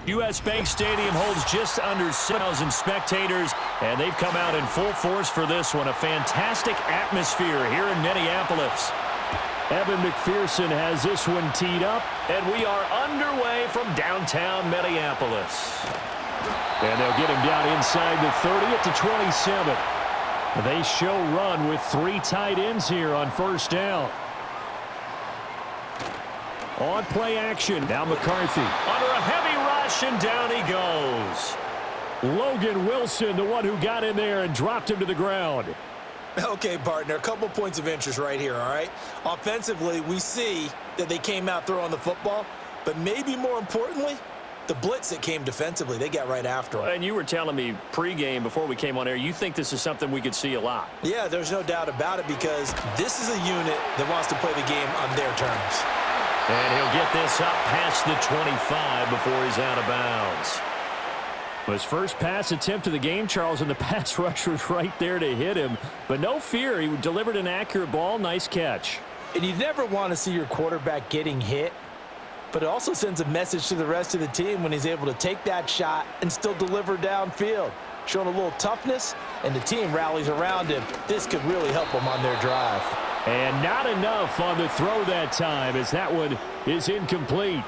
U.S. Bank Stadium holds just under 6,000 spectators, and they've come out in full force for this one. A fantastic atmosphere here in Minneapolis. Evan McPherson has this one teed up, and we are underway from downtown Minneapolis. And they'll get him down inside the 30 at the 27. They show run with 3 tight ends here on first down. On play action, now McCarthy. Under a heavy rush, and down he goes. Logan Wilson, the one who got in there and dropped him to the ground. Okay, partner, a couple points of interest right here, all right? Offensively, we see that they came out throwing the football, but maybe more importantly, the blitz that came defensively, they got right after him. And you were telling me pregame before we came on air, you think this is something we could see a lot. Yeah, there's no doubt about it because this is a unit that wants to play the game on their terms. And he'll get this up past the 25 before he's out of bounds. His first pass attempt of the game, Charles, and the pass rush was right there to hit him. But no fear, he delivered an accurate ball. Nice catch. And you never want to see your quarterback getting hit, but it also sends a message to the rest of the team when he's able to take that shot and still deliver downfield. Showing a little toughness, and the team rallies around him. This could really help them on their drive. And not enough on the throw that time as that one is incomplete.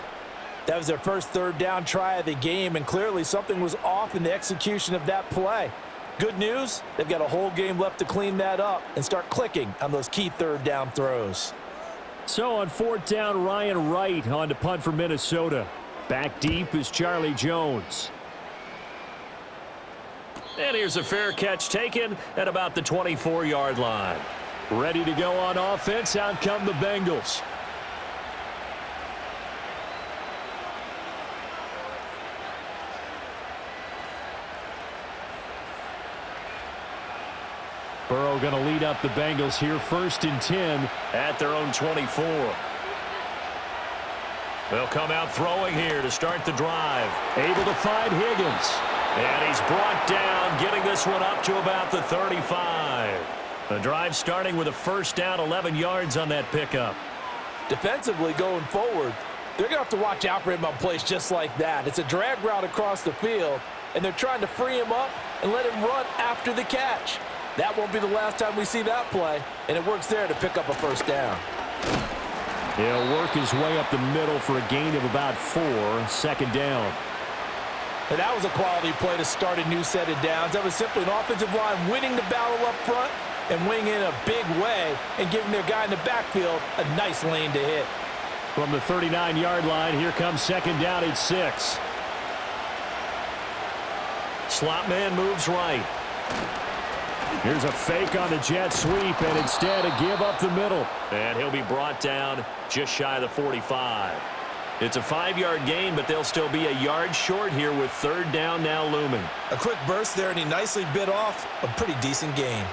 That was their first third down try of the game, and clearly something was off in the execution of that play. Good news, they've got a whole game left to clean that up and start clicking on those key third down throws. So on fourth down, Ryan Wright on to punt for Minnesota. Back deep is Charlie Jones. And here's a fair catch taken at about the 24-yard line. Ready to go on offense, out come the Bengals. Burrow going to lead up the Bengals here, 1st and 10 at their own 24. They'll come out throwing here to start the drive. Able to find Higgins. And he's brought down, getting this one up to about the 35. The drive starting with a first down, 11 yards on that pickup. Defensively going forward, they're going to have to watch out for him on plays just like that. It's a drag route across the field, and they're trying to free him up and let him run after the catch. That won't be the last time we see that play, and it works there to pick up a first down. He'll work his way up the middle for a gain of about 4, 2nd down. And that was a quality play to start a new set of downs. That was simply an offensive line winning the battle up front and winning in a big way and giving their guy in the backfield a nice lane to hit. From the 39-yard line, here comes 2nd down at 6. Slot man moves right. Here's a fake on the jet sweep, and instead a give up the middle. And he'll be brought down just shy of the 45. It's a 5-yard gain, but they'll still be a yard short here with 3rd down now looming. A quick burst there, and he nicely bit off a pretty decent gain.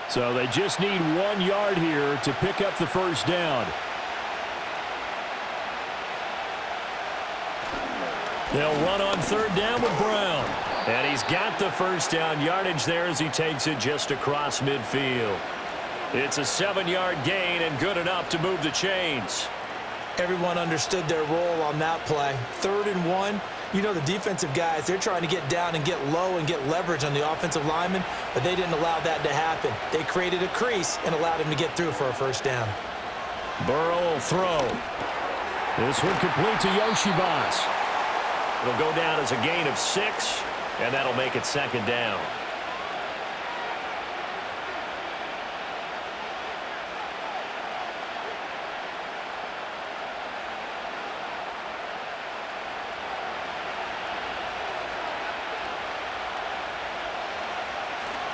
So they just need 1 yard here to pick up the first down. They'll run on 3rd down with Brown. And he's got the first down yardage there as he takes it just across midfield. It's a 7-yard gain and good enough to move the chains. Everyone understood their role on that play. 3rd and 1. You know, the defensive guys, they're trying to get down and get low and get leverage on the offensive lineman, but they didn't allow that to happen. They created a crease and allowed him to get through for a first down. Burrow will throw. This one complete to Yoshibas. It'll go down as a gain of 6, and that'll make it 2nd down.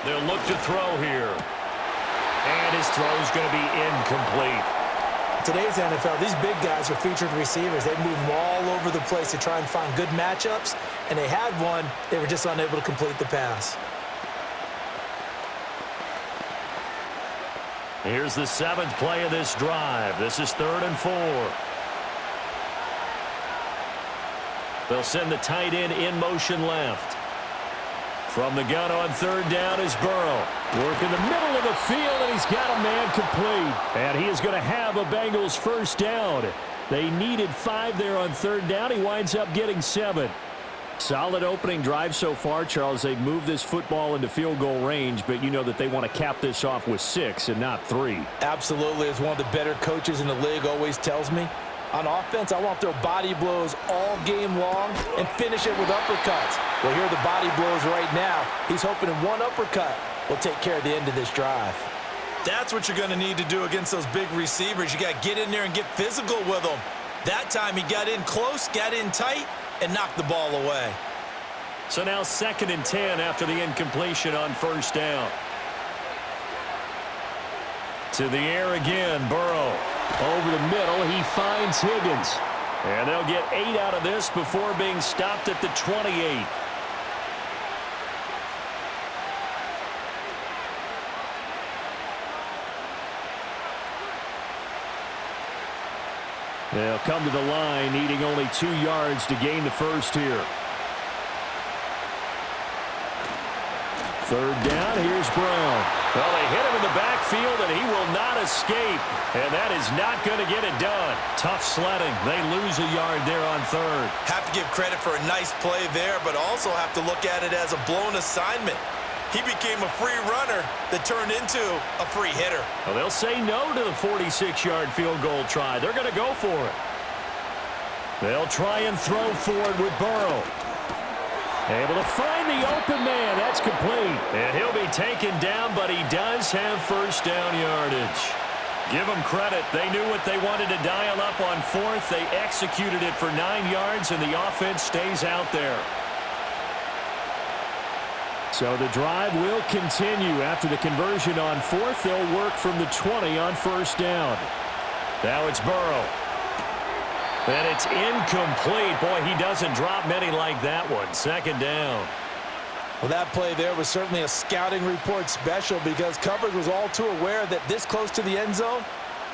They'll look to throw here. And his throw's going to be incomplete. Today's NFL, these big guys are featured receivers. They move them all over the place to try and find good matchups, and they had one. They were just unable to complete the pass. Here's the 7th play of this drive. This is 3rd and 4. They'll send the tight end in motion left. From the gun on 3rd down is Burrow. Work in the middle of the field, and he's got a man complete. And he is going to have a Bengals first down They needed 5 there on third down. He winds up getting 7. Solid opening drive so far, Charles. They've moved this football into field goal range, but you know that they want to cap this off with 6 and not 3. Absolutely. As one of the better coaches in the league always tells me, on offense, I want to throw body blows all game long and finish it with uppercuts. Well, here are the body blows right now. He's hoping in one uppercut will take care of the end of this drive. That's what you're going to need to do against those big receivers. You got to get in there and get physical with them. That time he got in close, got in tight, and knocked the ball away. So now 2nd and 10 after the incompletion on first down. To the air again, Burrow. Over the middle, he finds Higgins. And they'll get 8 out of this before being stopped at the 28. They'll come to the line, needing only 2 yards to gain the first here. Third down, here's Brown. Well, they hit him in the backfield, and he will not escape. And that is not going to get it done. Tough sledding. They lose a yard there on third. Have to give credit for a nice play there, but also have to look at it as a blown assignment. He became a free runner that turned into a free hitter. Well, they'll say no to the 46-yard field goal try. They're going to go for it. They'll try and throw forward with Burrow. Able to find the open man. That's complete. And he'll be taken down, but he does have first down yardage. Give them credit. They knew what they wanted to dial up on fourth. They executed it for 9 yards, and the offense stays out there. So the drive will continue. After the conversion on fourth, they'll work from the 20 on first down. Now it's Burrow. And it's incomplete. Boy, he doesn't drop many like that one. 2nd down. Well, that play there was certainly a scouting report special because coverage was all too aware that this close to the end zone,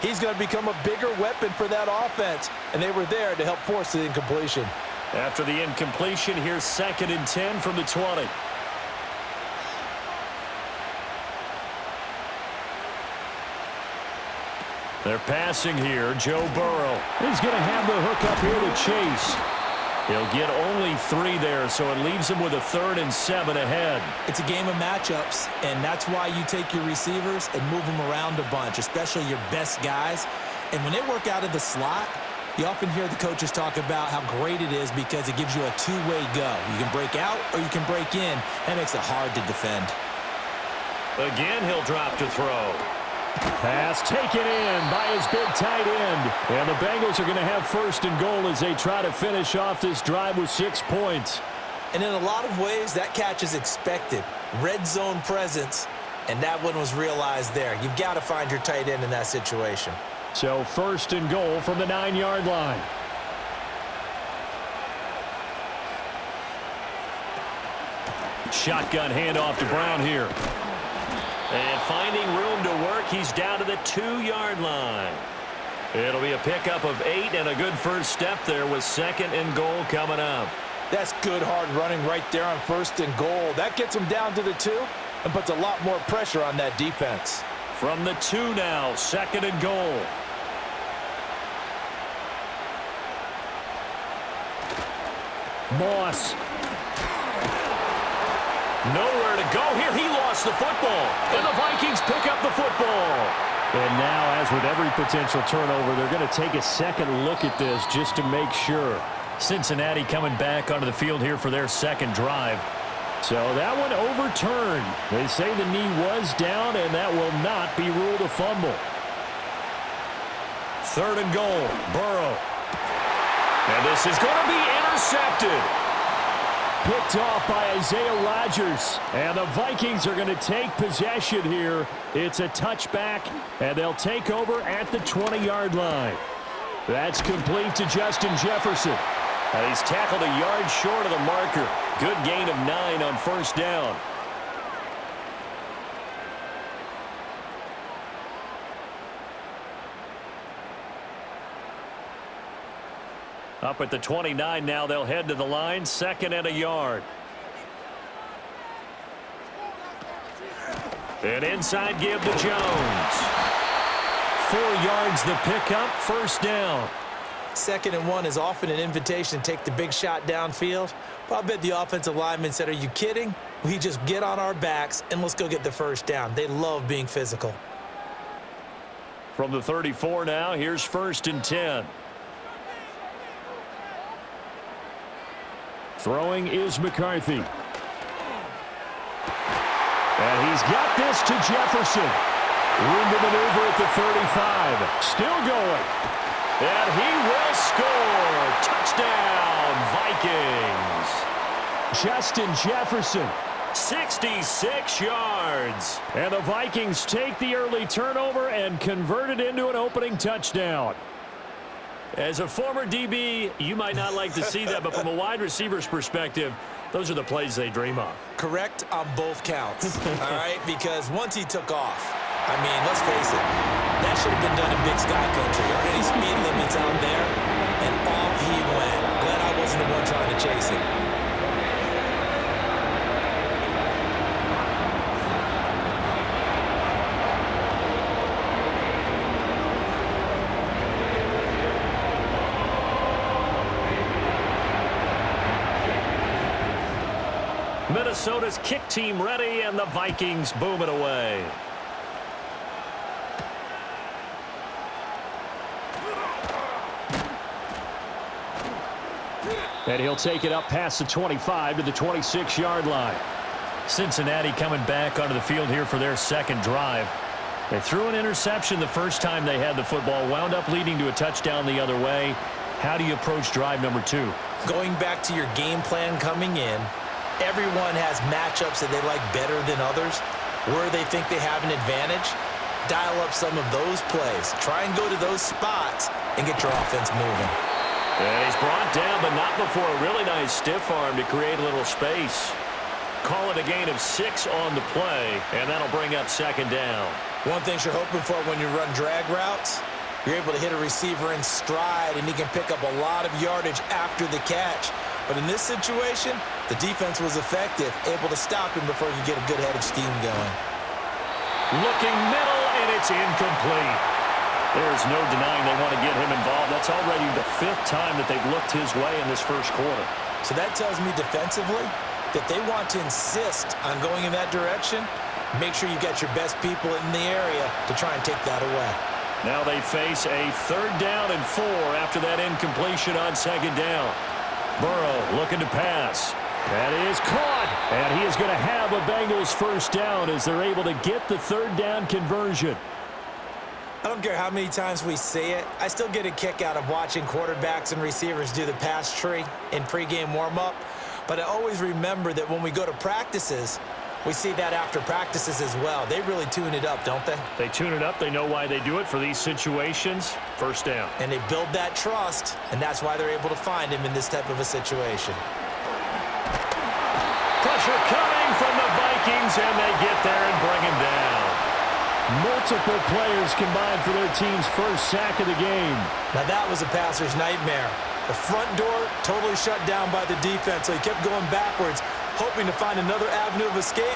he's going to become a bigger weapon for that offense. And they were there to help force the incompletion. After the incompletion, here's 2nd and 10 from the 20. They're passing here. Joe Burrow. He's going to have the hook up here to Chase. He'll get only 3 there, so it leaves him with a 3rd and 7 ahead. It's a game of matchups, and that's why you take your receivers and move them around a bunch, especially your best guys. And when they work out of the slot, you often hear the coaches talk about how great it is because it gives you a two-way go. You can break out or you can break in. That makes it hard to defend. Again, he'll drop to throw. Pass taken in by his big tight end. And the Bengals are going to have 1st and goal as they try to finish off this drive with 6 points. And in a lot of ways, that catch is expected. Red zone presence, and that one was realized there. You've got to find your tight end in that situation. So 1st and goal from the 9-yard line. Shotgun handoff to Brown here. And finding room to work, he's down to the 2-yard line. It'll be a pickup of 8 and a good first step there with 2nd and goal coming up. That's good hard running right there on 1st and goal. That gets them down to the 2 and puts a lot more pressure on that defense. From the 2 now, 2nd and goal. Moss. Nowhere to go here. He lost the football. And the Vikings pick up the football. And now, as with every potential turnover, they're going to take a second look at this just to make sure. Cincinnati coming back onto the field here for their 2nd drive. So that one overturned. They say the knee was down, and that will not be ruled a fumble. 3rd and goal. Burrow. And this is going to be intercepted. Picked off by Isaiah Rodgers. And the Vikings are going to take possession here. It's a touchback, and they'll take over at the 20-yard line. That's complete to Justin Jefferson. And he's tackled a yard short of the marker. Good gain of 9 on 1st down. Up at the 29 now, they'll head to the line. 2nd and a yard. And inside give to Jones. 4 yards the pickup, 1st down. 2nd and 1 is often an invitation to take the big shot downfield. But I bet the offensive lineman said, are you kidding? We just get on our backs and let's go get the first down. They love being physical. From the 34 now, here's 1st and 10. Throwing is McCarthy. And he's got this to Jefferson. Room to maneuver at the 35. Still going. And he will score. Touchdown, Vikings. Justin Jefferson, 66 yards. And the Vikings take the early turnover and convert it into an opening touchdown. As a former DB, you might not like to see that, but from a wide receiver's perspective, those are the plays they dream of. Correct on both counts, all right? Because once he took off, I mean, let's face it, that should have been done in Big Sky Country. There aren't any speed limits out there, and off he went. Glad I wasn't the one trying to chase him. Minnesota's kick team ready, and the Vikings boom it away. And he'll take it up past the 25 to the 26-yard line. Cincinnati coming back onto the field here for their second drive. They threw an interception the first time they had the football, wound up leading to a touchdown the other way. How do you approach drive number 2? Going back to your game plan coming in, everyone has matchups that they like better than others, where they think they have an advantage. Dial up some of those plays. Try and go to those spots and get your offense moving. And he's brought down, but not before a really nice stiff arm to create a little space. Call it a gain of 6 on the play, and that'll bring up 2nd down. One thing you're hoping for when you run drag routes, you're able to hit a receiver in stride, and he can pick up a lot of yardage after the catch. But in this situation, the defense was effective, able to stop him before he could get a good head of steam going. Looking middle, and it's incomplete. There's no denying they want to get him involved. That's already the 5th time that they've looked his way in this first quarter. So that tells me defensively that they want to insist on going in that direction. Make sure you get your best people in the area to try and take that away. Now they face a 3rd down and 4 after that incompletion on 2nd down. Burrow looking to pass. That is caught. And he is going to have a Bengals first down as they're able to get the 3rd down conversion. I don't care how many times we say it, I still get a kick out of watching quarterbacks and receivers do the pass tree in pregame warm-up. But I always remember that when we go to practices, we see that after practices as well. They really tune it up, don't they? They tune it up. They know why they do it for these situations. First down. And they build that trust, and that's why they're able to find him in this type of a situation. Pressure coming from the Vikings, and they get there and bring him down. Multiple players combined for their team's first sack of the game. Now that was a passer's nightmare. The front door totally shut down by the defense, so he kept going backwards, hoping to find another avenue of escape.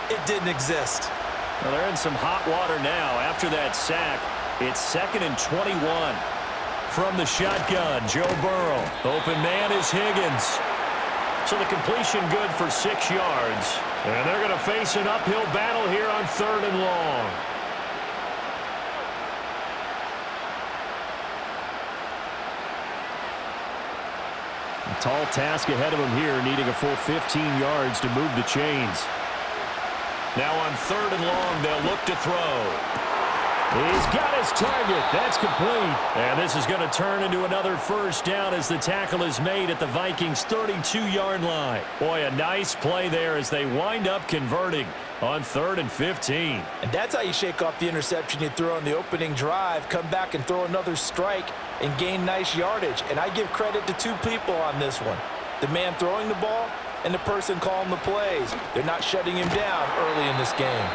It didn't exist. Well, they're in some hot water now. After that sack, it's 2nd and 21. From the shotgun, Joe Burrow. Open man is Higgins. So the completion good for 6 yards. And they're going to face an uphill battle here on 3rd and long. A tall task ahead of him here, needing a full 15 yards to move the chains. Now on 3rd and long, they'll look to throw. He's got his target. That's complete. And this is going to turn into another first down as the tackle is made at the Vikings' 32-yard line. Boy, a nice play there as they wind up converting on 3rd and 15. And that's how you shake off the interception you threw on the opening drive, come back and throw another strike and gain nice yardage. And I give credit to 2 people on this one. The man throwing the ball and the person calling the plays. They're not shutting him down early in this game.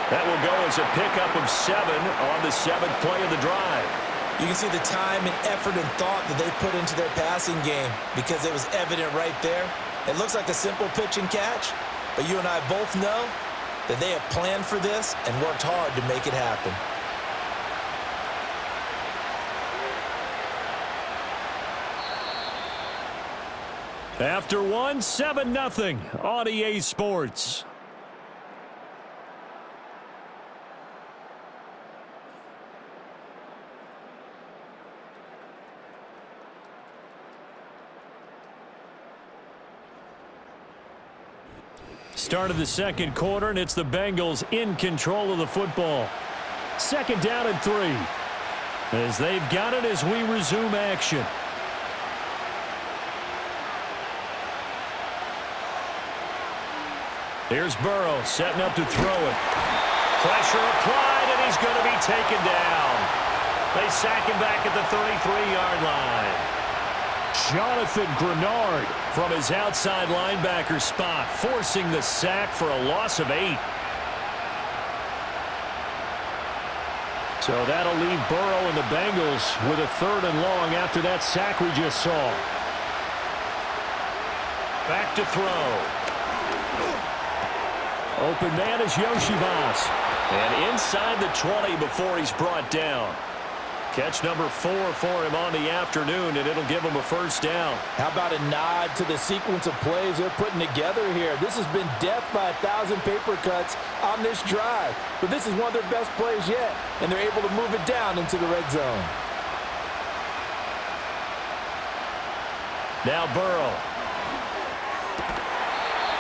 That will go as a pickup of 7 on the 7th play of the drive. You can see the time and effort and thought that they put into their passing game because it was evident right there. It looks like a simple pitch and catch, but you and I both know that they have planned for this and worked hard to make it happen. After one, 7-0 on EA Sports. Start of the second quarter, and it's the Bengals in control of the football. Second down and 3. As they've got it as we resume action. Here's Burrow setting up to throw it. Pressure applied, and he's going to be taken down. They sack him back at the 33-yard line. Jonathan Grenard from his outside linebacker spot, forcing the sack for a loss of 8. So that'll leave Burrow and the Bengals with a 3rd and long after that sack we just saw. Back to throw. Open man is Yoshivas. And inside the 20 before he's brought down. Catch number 4 for him on the afternoon, and it'll give him a first down. How about a nod to the sequence of plays they're putting together here? This has been death by 1,000 paper cuts on this drive. But this is one of their best plays yet, and they're able to move it down into the red zone. Now Burrow.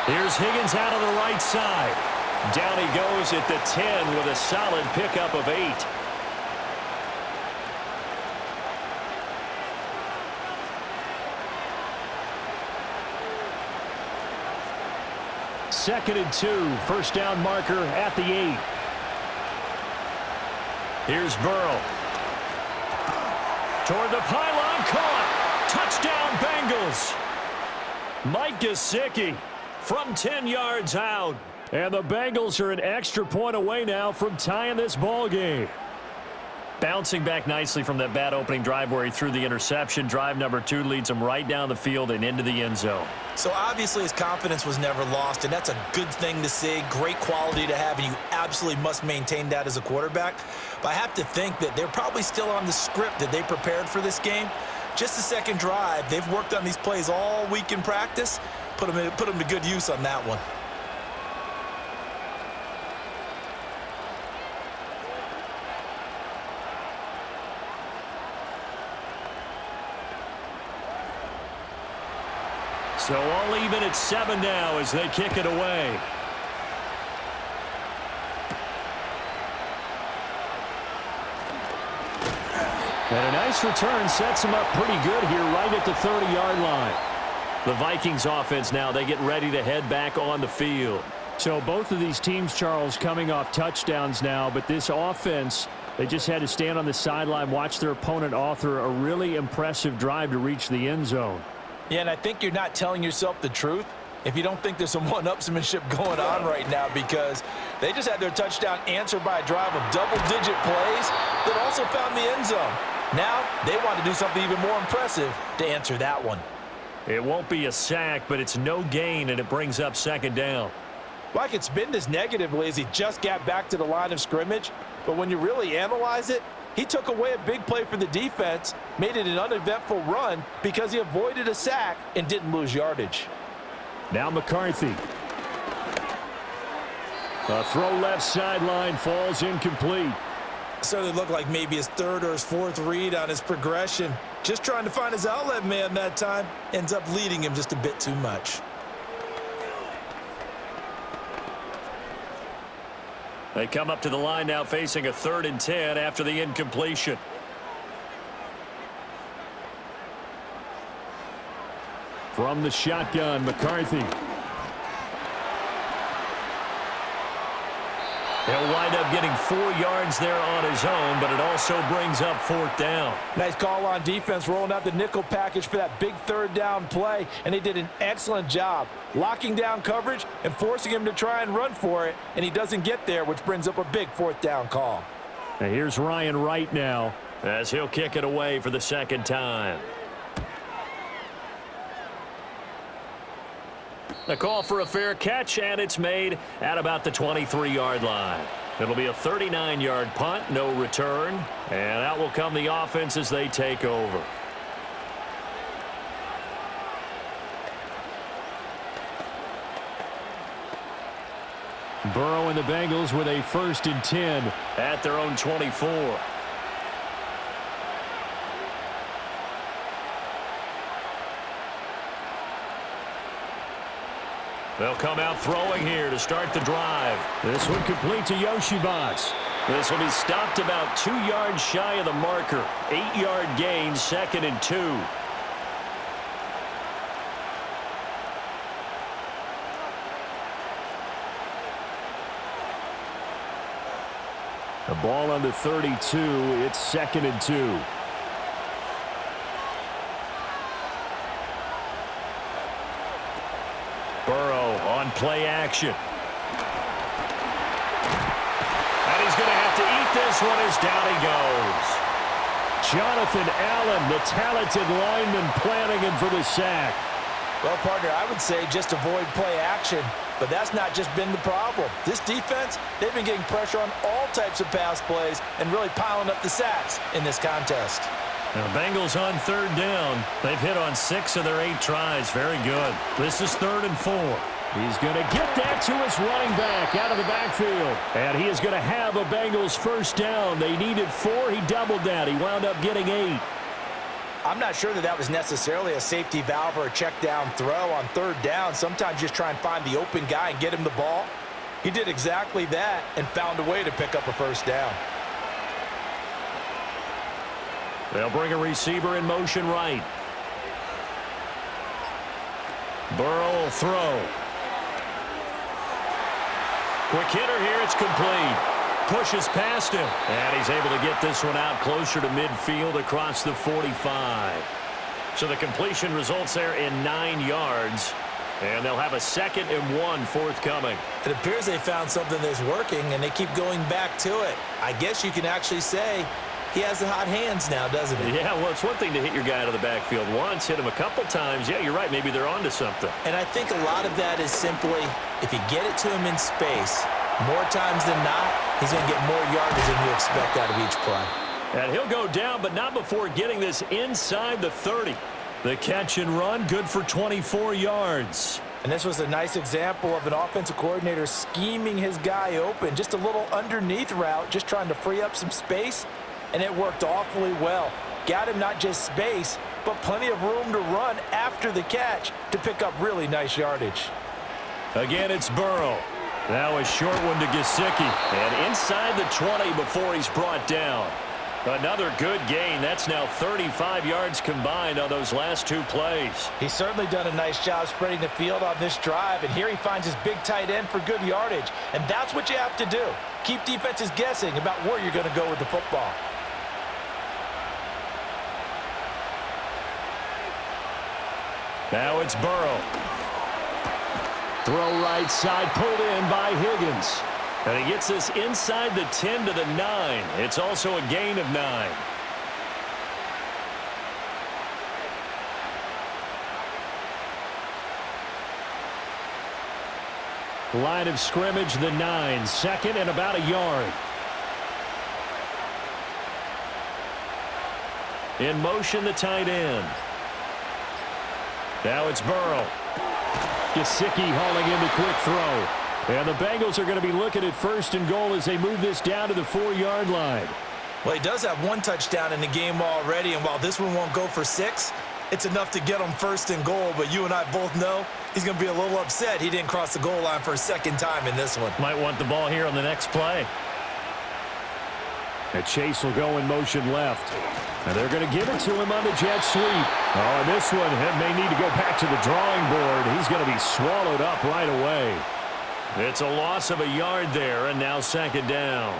Here's Higgins out of the right side. Down he goes at the 10 with a solid pickup of 8. Second and 2. First down marker at the 8. Here's Burrow. Toward the pylon, caught. Touchdown Bengals. Mike Gesicki from 10 yards out. And the Bengals are an extra point away now from tying this ball game. Bouncing back nicely from that bad opening drive where he threw the interception. Drive number 2 leads him right down the field and into the end zone. So obviously his confidence was never lost, and that's a good thing to see. Great quality to have, and you absolutely must maintain that as a quarterback. But I have to think that they're probably still on the script that they prepared for this game. Just the second drive, they've worked on these plays all week in practice. Put them to good use on that one. So all even at 7 now as they kick it away. And a nice return sets him up pretty good here right at the 30-yard line. The Vikings offense now, they get ready to head back on the field. So both of these teams, Charles, coming off touchdowns now, but this offense, they just had to stand on the sideline, watch their opponent author a really impressive drive to reach the end zone. Yeah, and I think you're not telling yourself the truth if you don't think there's some one-upsmanship going on right now, because they just had their touchdown answered by a drive of double-digit plays that also found the end zone. Now they want to do something even more impressive to answer that one. It won't be a sack, but it's no gain, and it brings up second down. Well, I could spin this negatively as he just got back to the line of scrimmage, but when you really analyze it, he took away a big play for the defense, made it an uneventful run because he avoided a sack and didn't lose yardage. Now McCarthy. A throw left sideline falls incomplete. Certainly looked like maybe his 3rd or his 4th read on his progression. Just trying to find his outlet man that time. Ends up leading him just a bit too much. They come up to the line now facing a 3rd and 10 after the incompletion. From the shotgun, McCarthy. He'll wind up getting 4 yards there on his own, but it also brings up 4th down. Nice call on defense, rolling out the nickel package for that big 3rd down play, and they did an excellent job locking down coverage and forcing him to try and run for it, and he doesn't get there, which brings up a big 4th down call. And here's Ryan Wright now as he'll kick it away for the second time. The call for a fair catch, and it's made at about the 23-yard line. It'll be a 39-yard punt, no return, and out will come the offense as they take over. Burrow and the Bengals with a 1st and 10 at their own 24. They'll come out throwing here to start the drive. This one complete to Yoshivas. This will be stopped about 2 yards shy of the marker. 8-yard gain, 2nd and 2. The ball on the 32. It's 2nd and 2. Burrow on play action. And he's going to have to eat this one as down he goes. Jonathan Allen, the talented lineman, planning him for the sack. Well, partner, I would say just avoid play action, but that's not just been the problem. This defense, they've been getting pressure on all types of pass plays and really piling up the sacks in this contest. Now, Bengals on 3rd down. They've hit on 6 of their 8 tries. Very good. This is 3rd and 4. He's going to get that to his running back out of the backfield. And he is going to have a Bengals 1st down. They needed 4. He doubled that. He wound up getting 8. I'm not sure that was necessarily a safety valve or a check down throw on 3rd down. Sometimes just try and find the open guy and get him the ball. He did exactly that and found a way to pick up a 1st down. They'll bring a receiver in motion right. Burrow will throw. Quick hitter here. It's complete. Pushes past him. And he's able to get this one out closer to midfield across the 45. So the completion results there in 9 yards. And they'll have a 2nd and 1 forthcoming. It appears they found something that's working, and they keep going back to it. I guess you can actually say he has the hot hands now, doesn't he? Yeah, well, it's one thing to hit your guy out of the backfield once, hit him a couple times. Yeah, you're right. Maybe they're onto something. And I think a lot of that is simply if you get it to him in space, more times than not, he's going to get more yardage than you expect out of each play. And he'll go down, but not before getting this inside the 30. The catch and run, good for 24 yards. And this was a nice example of an offensive coordinator scheming his guy open. Just a little underneath route, just trying to free up some space. And it worked awfully well. Got him not just space, but plenty of room to run after the catch to pick up really nice yardage. Again, it's Burrow. Now a short one to Gesicki. And inside the 20 before he's brought down. Another good gain. That's now 35 yards combined on those last 2 plays. He's certainly done a nice job spreading the field on this drive. And here he finds his big tight end for good yardage. And that's what you have to do. Keep defenses guessing about where you're going to go with the football. Now it's Burrow. Throw right side, pulled in by Higgins. And he gets this inside the 10 to the 9. It's also a gain of 9. Line of scrimmage, the 9. 2nd and about a yard. In motion, the tight end. Now it's Burrow. Gesicki hauling in the quick throw. And the Bengals are going to be looking at 1st and goal as they move this down to the 4-yard line. Well, he does have 1 touchdown in the game already, and while this one won't go for 6, it's enough to get him 1st and goal. But you and I both know he's going to be a little upset he didn't cross the goal line for a 2nd time in this one. Might want the ball here on the next play. And Chase will go in motion left. And they're going to give it to him on the jet sweep. Oh, and this one may need to go back to the drawing board. He's going to be swallowed up right away. It's a loss of a yard there, and now 2nd down.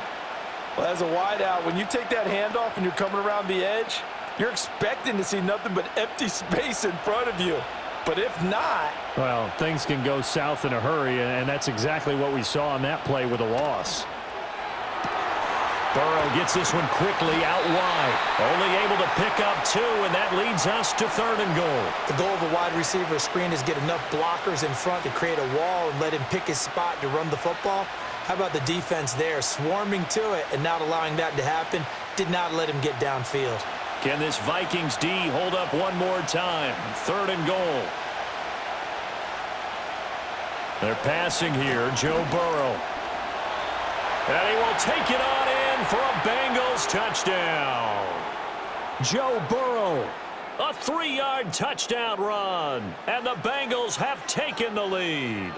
Well, as a wideout, when you take that handoff and you're coming around the edge, you're expecting to see nothing but empty space in front of you. But if not... Well, things can go south in a hurry, and that's exactly what we saw on that play with a loss. Burrow gets this one quickly out wide. Only able to pick up 2, and that leads us to 3rd and goal. The goal of a wide receiver screen is get enough blockers in front to create a wall and let him pick his spot to run the football. How about the defense there, swarming to it and not allowing that to happen? Did not let him get downfield. Can this Vikings D hold up one more time? 3rd and goal. They're passing here, Joe Burrow. And he will take it on in for a Bengals touchdown. Joe Burrow, a 3-yard touchdown run. And the Bengals have taken the lead.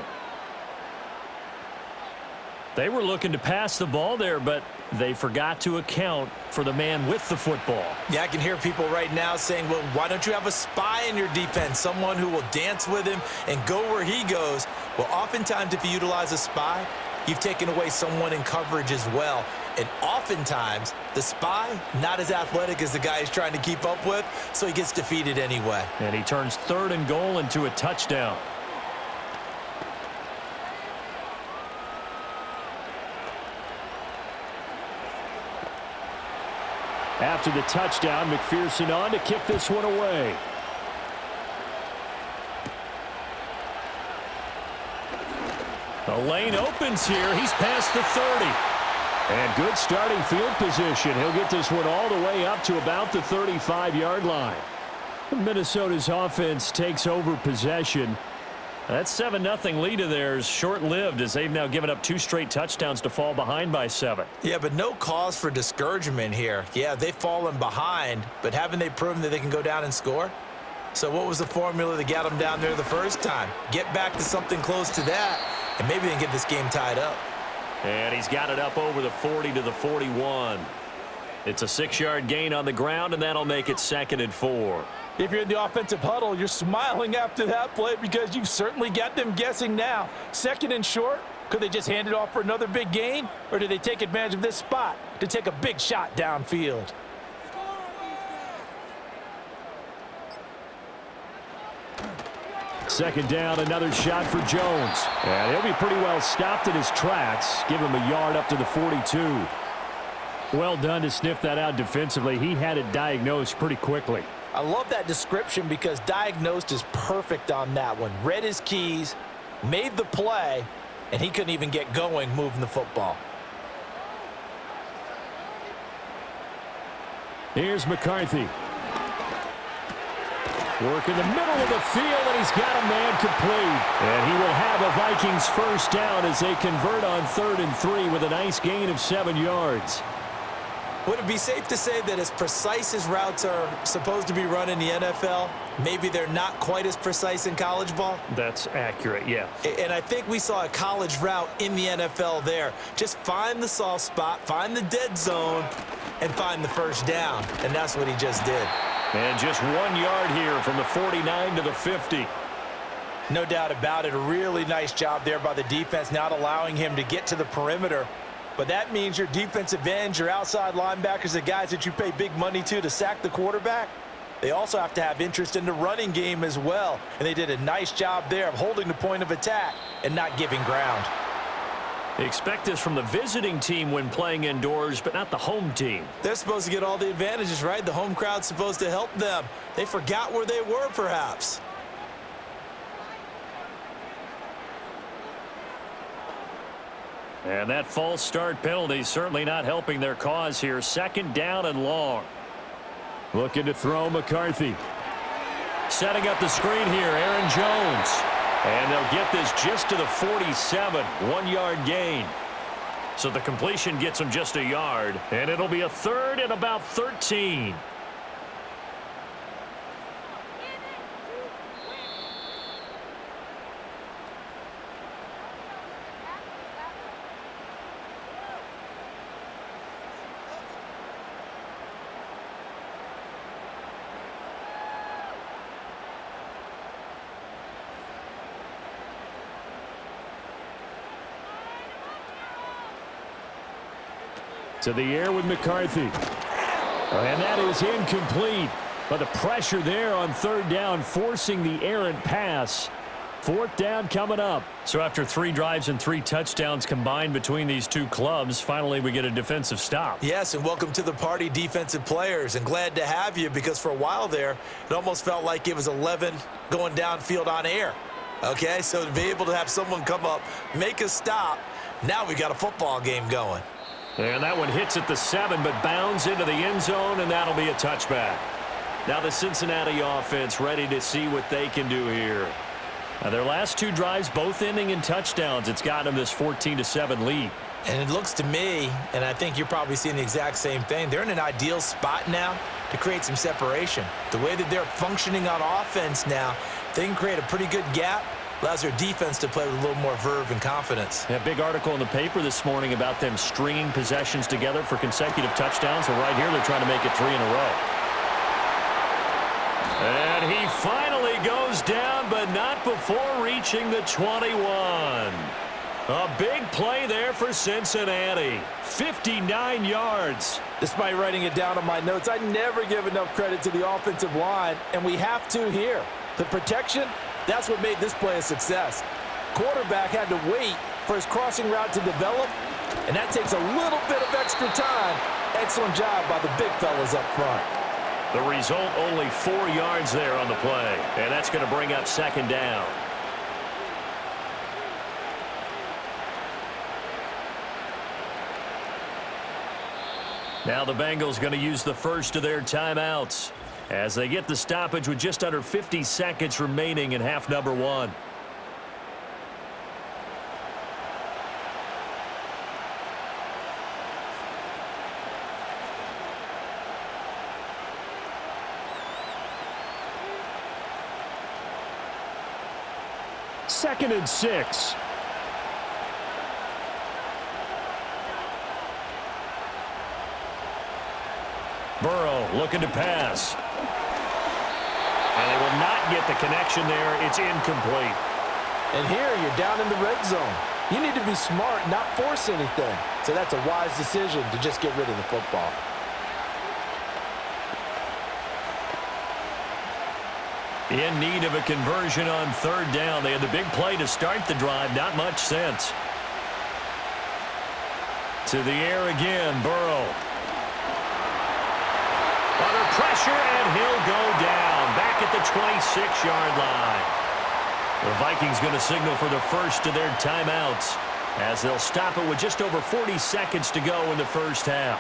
They were looking to pass the ball there, but they forgot to account for the man with the football. Yeah, I can hear people right now saying, well, why don't you have a spy in your defense, someone who will dance with him and go where he goes? Well, oftentimes if you utilize a spy, you've taken away someone in coverage as well. And oftentimes, the spy, not as athletic as the guy he's trying to keep up with, so he gets defeated anyway. And he turns 3rd and goal into a touchdown. After the touchdown, McPherson on to kick this one away. The lane opens here. He's past the 30. And good starting field position. He'll get this one all the way up to about the 35-yard line. Minnesota's offense takes over possession. That 7-0 lead of theirs short-lived as they've now given up 2 straight touchdowns to fall behind by 7. Yeah, but no cause for discouragement here. Yeah, they've fallen behind, but haven't they proven that they can go down and score? So what was the formula that got them down there the first time? Get back to something close to that, and maybe they can get this game tied up. And he's got it up over the 40 to the 41. It's a 6-yard gain on the ground, and that'll make it 2nd and 4. If you're in the offensive huddle, you're smiling after that play because you've certainly got them guessing now. 2nd and short, could they just hand it off for another big gain? Or do they take advantage of this spot to take a big shot downfield? Second down, another shot for Jones. And he'll be pretty well stopped in his tracks. Give him a yard up to the 42. Well done to sniff that out defensively. He had it diagnosed pretty quickly. I love that description because diagnosed is perfect on that one. Read his keys, made the play, and he couldn't even get going moving the football. Here's McCarthy. Work in the middle of the field, and he's got a man complete. And he will have a Vikings first down as they convert on 3rd and 3 with a nice gain of 7 yards. Would it be safe to say that as precise as routes are supposed to be run in the NFL, maybe they're not quite as precise in college ball? That's accurate, yeah. And I think we saw a college route in the NFL there. Just find the soft spot, find the dead zone, and find the first down. And that's what he just did. And just 1 yard here from the 49 to the 50. No doubt about it. A really nice job there by the defense, not allowing him to get to the perimeter. But that means your defensive ends, your outside linebackers, the guys that you pay big money to sack the quarterback, they also have to have interest in the running game as well. And they did a nice job there of holding the point of attack and not giving ground. Expect this from the visiting team when playing indoors, but not the home team. They're supposed to get all the advantages, right? The home crowd's supposed to help them. They forgot where they were, perhaps. And that false start penalty certainly not helping their cause here. 2nd down and long. Looking to throw McCarthy. Setting up the screen here, Aaron Jones. And they'll get this just to the 47, 1 yard gain. So the completion gets them just a yard, and it'll be a 3rd and about 13. To the air with McCarthy. And that is incomplete. But the pressure there on 3rd down, forcing the errant pass. 4th down coming up. So after 3 drives and 3 touchdowns combined between these two clubs, finally we get a defensive stop. Yes, and welcome to the party, defensive players. And glad to have you because for a while there, it almost felt like it was 11 going downfield on air. Okay, so to be able to have someone come up, make a stop, now we got a football game going. And that one hits at the 7, but bounds into the end zone, and that'll be a touchback. Now the Cincinnati offense ready to see what they can do here. Now, their last two drives, both ending in touchdowns. It's got them this 14-7 lead. And it looks to me, and I think you're probably seeing the exact same thing, they're in an ideal spot now to create some separation. The way that they're functioning on offense now, they can create a pretty good gap, allows their defense to play with a little more verve and confidence. A big article in the paper this morning about them stringing possessions together for consecutive touchdowns. So right here, they're trying to make it 3 in a row. And he finally goes down, but not before reaching the 21. A big play there for Cincinnati. 59 yards. Despite writing it down on my notes, I never give enough credit to the offensive line, and we have to here. The protection, that's what made this play a success. Quarterback had to wait for his crossing route to develop, and that takes a little bit of extra time. Excellent job by the big fellas up front. The result, only 4 yards there on the play, and that's going to bring up second down. Now the Bengals going to use the first of their timeouts as they get the stoppage with just under 50 seconds remaining in half number 1. Second and 6. Burrow looking to pass. And they will not get the connection there. It's incomplete. And here you're down in the red zone. You need to be smart, not force anything. So that's a wise decision to just get rid of the football. In need of a conversion on third down. They had the big play to start the drive. Not much sense. To the air again, Burrow. Under pressure, and he'll go down. Back at the 26-yard line. The Vikings going to signal for the first of their timeouts as they'll stop it with just over 40 seconds to go in the first half.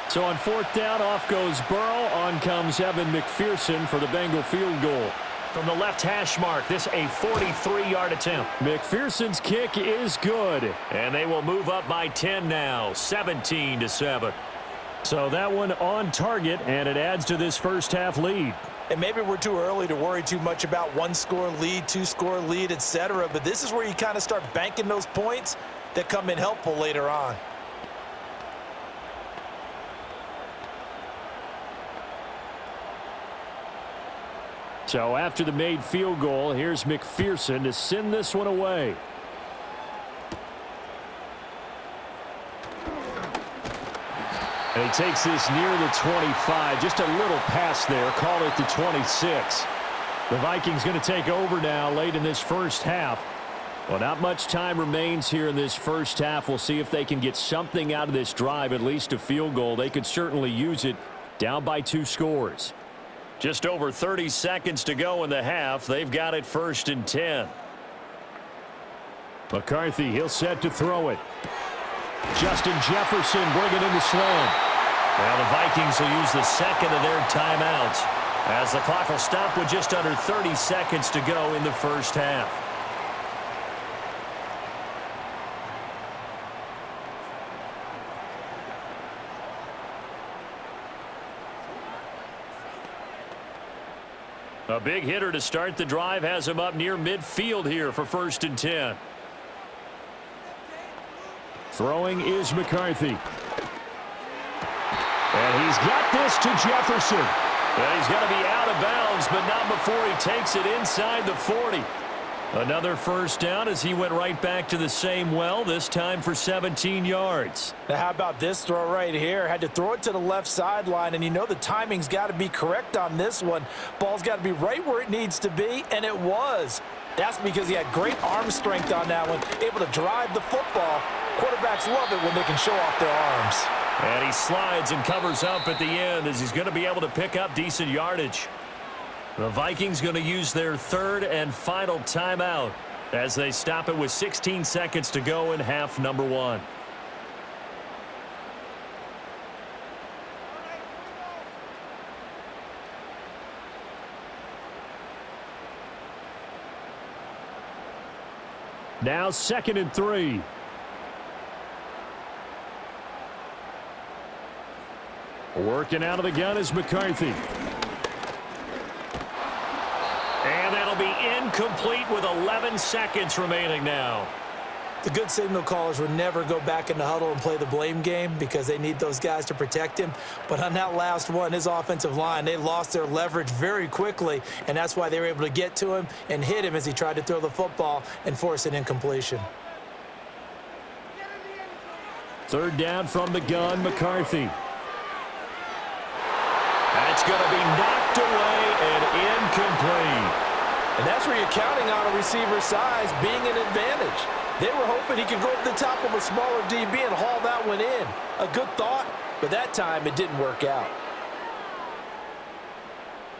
So on fourth down, off goes Burrow. On comes Evan McPherson for the Bengal field goal. From the left hash mark, this a 43-yard attempt. McPherson's kick is good. And they will move up by 10 now, 17-7. So that one on target, and it adds to this first half lead. And maybe we're too early to worry too much about one-score lead, two-score lead, etc. But this is where you kind of start banking those points that come in helpful later on. So after the made field goal, here's McPherson to send this one away. And he takes this near the 25. Just a little pass there. Call it the 26. The Vikings going to take over now late in this first half. Well, not much time remains here in this first half. We'll see if they can get something out of this drive, at least a field goal. They could certainly use it. Down by 2 scores. Just over 30 seconds to go in the half. They've got it 1st and 10. McCarthy, he'll set to throw it. Justin Jefferson bringing in the slam. Now the Vikings will use the second of their timeouts as the clock will stop with just under 30 seconds to go in the first half. A big hitter to start the drive has him up near midfield here for 1st and 10. Throwing is McCarthy. And he's got this to Jefferson. And he's going to be out of bounds, but not before he takes it inside the 40. Another first down as he went right back to the same well, this time for 17 yards. Now how about this throw right here? Had to throw it to the left sideline, and you know the timing's got to be correct on this one. Ball's got to be right where it needs to be, and it was. That's because he had great arm strength on that one, able to drive the football. Quarterbacks love it when they can show off their arms. And he slides and covers up at the end as he's going to be able to pick up decent yardage. The Vikings going to use their third and final timeout as they stop it with 16 seconds to go in half number 1. Now 2nd and 3. Working out of the gun is McCarthy. And that'll be incomplete with 11 seconds remaining now. The good signal callers would never go back in the huddle and play the blame game because they need those guys to protect him. But on that last one, his offensive line, they lost their leverage very quickly, and that's why they were able to get to him and hit him as he tried to throw the football and force an incompletion. 3rd down from the gun, McCarthy. That's going to be knocked away and incomplete. And that's where you're counting on a receiver's size being an advantage. They were hoping he could go to the top of a smaller DB and haul that one in. A good thought, but that time it didn't work out.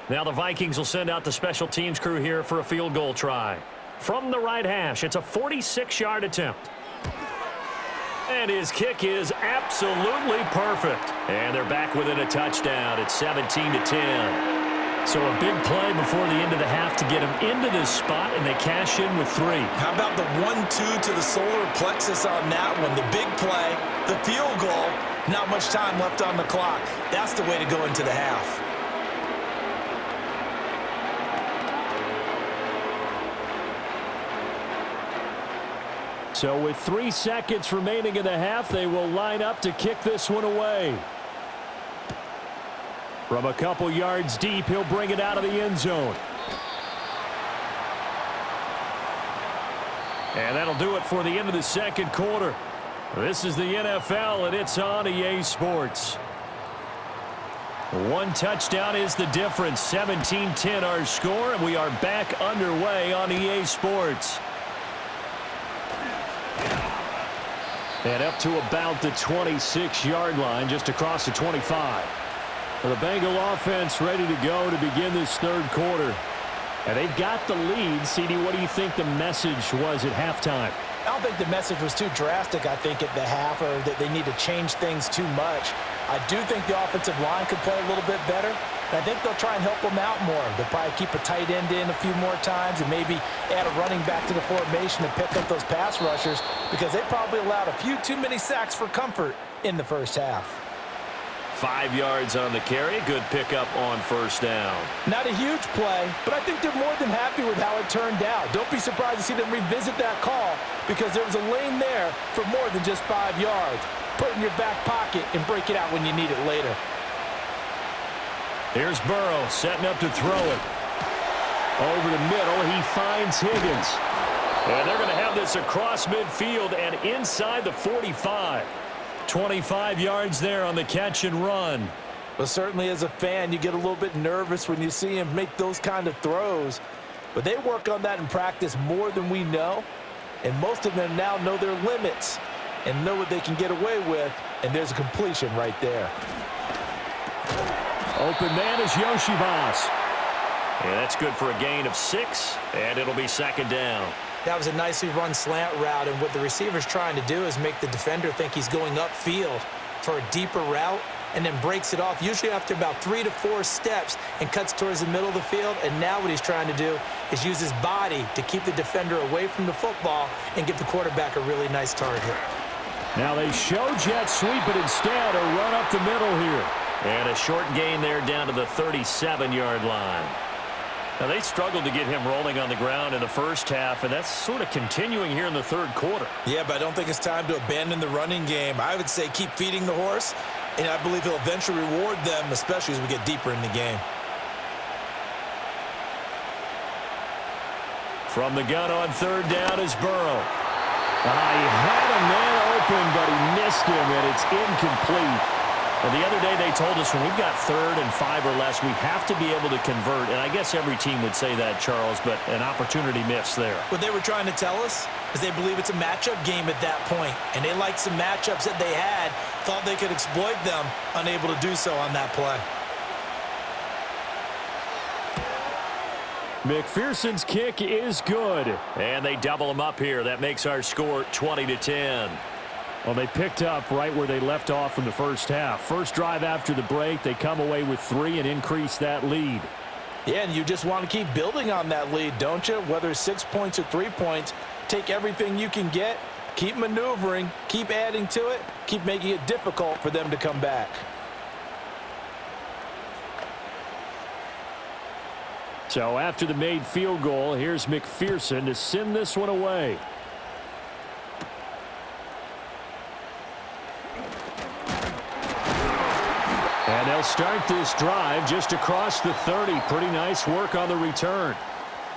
Now the Vikings will send out the special teams crew here for a field goal try. From the right hash, it's a 46-yard attempt. And his kick is absolutely perfect. And they're back within a touchdown at 17-10. So a big play before the end of the half to get him into this spot, and they cash in with 3. How about the 1-2 to the solar plexus on that one? The big play, the field goal, not much time left on the clock. That's the way to go into the half. So with 3 seconds remaining in the half, they will line up to kick this one away. From a couple yards deep, he'll bring it out of the end zone. And that'll do it for the end of the 2nd quarter. This is the NFL, and it's on EA Sports. 1 touchdown is the difference. 17-10 our score, and we are back underway on EA Sports. And up to about the 26-yard line, just across the 25. The Bengal offense ready to go to begin this 3rd quarter. And they've got the lead. CD, what do you think the message was at halftime? I don't think the message was too drastic, I think, at the half, or that they need to change things too much. I do think the offensive line could play a little bit better. And I think they'll try and help them out more. They'll probably keep a tight end in a few more times and maybe add a running back to the formation and pick up those pass rushers because they probably allowed a few too many sacks for comfort in the first half. 5 yards on the carry. Good pickup on 1st down. Not a huge play, but I think they're more than happy with how it turned out. Don't be surprised to see them revisit that call because there was a lane there for more than just 5 yards. Put it in your back pocket and break it out when you need it later. Here's Burrow setting up to throw it. Over the middle, he finds Higgins. And they're going to have this across midfield and inside the 45. 25 yards there on the catch and run. Well, certainly as a fan, you get a little bit nervous when you see him make those kind of throws. But they work on that in practice more than we know. And most of them now know their limits and know what they can get away with. And there's a completion right there. Open man is Yoshivas. And that's good for a gain of 6. And it'll be 2nd down. That was a nicely run slant route, and what the receiver's trying to do is make the defender think he's going upfield for a deeper route and then breaks it off, usually after about 3 to 4 steps, and cuts towards the middle of the field. And now what he's trying to do is use his body to keep the defender away from the football and give the quarterback a really nice target. Now they show jet sweep, but instead a run up the middle here. And a short gain there down to the 37-yard line. Now, they struggled to get him rolling on the ground in the first half, and that's sort of continuing here in the 3rd quarter. Yeah, but I don't think it's time to abandon the running game. I would say keep feeding the horse, and I believe he'll eventually reward them, especially as we get deeper in the game. From the gun on 3rd down is Burrow. He had a man open, but he missed him, and it's incomplete. Well, the other day they told us when we've got 3rd and 5 or less, we have to be able to convert. And I guess every team would say that, Charles, but an opportunity missed there. What they were trying to tell us is they believe it's a matchup game at that point. And they liked some matchups that they had, thought they could exploit them, unable to do so on that play. McPherson's kick is good. And they double him up here. That makes our score 20-10. Well, they picked up right where they left off in the first half. First drive after the break, they come away with 3 and increase that lead. Yeah, and you just want to keep building on that lead, don't you? Whether it's 6 points or 3 points, take everything you can get, keep maneuvering, keep adding to it, keep making it difficult for them to come back. So after the made field goal, here's McPherson to send this one away. And they'll start this drive just across the 30. Pretty nice work on the return.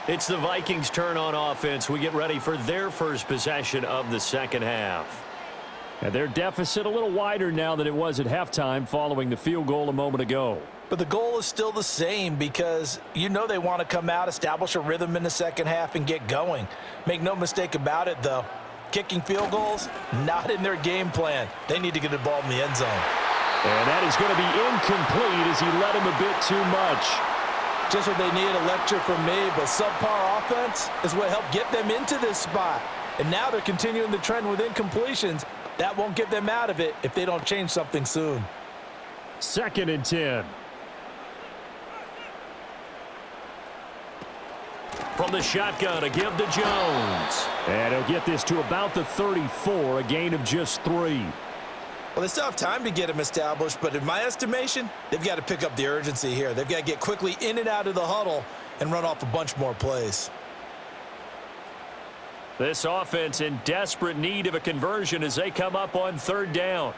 It's the Vikings' turn on offense. We get ready for their first possession of the second half. And their deficit a little wider now than it was at halftime following the field goal a moment ago. But the goal is still the same because you know they want to come out, establish a rhythm in the second half, and get going. Make no mistake about it, though. Kicking field goals, not in their game plan. They need to get the ball in the end zone. And that is going to be incomplete as he led him a bit too much. Just what they needed, a lecture from me, but subpar offense is what helped get them into this spot. And now they're continuing the trend with incompletions. That won't get them out of it if they don't change something soon. 2nd and 10. From the shotgun, a give to Jones. And he'll get this to about the 34, a gain of just 3. Well, they still have time to get him established, but in my estimation, they've got to pick up the urgency here. They've got to get quickly in and out of the huddle and run off a bunch more plays. This offense in desperate need of a conversion as they come up on 3rd down.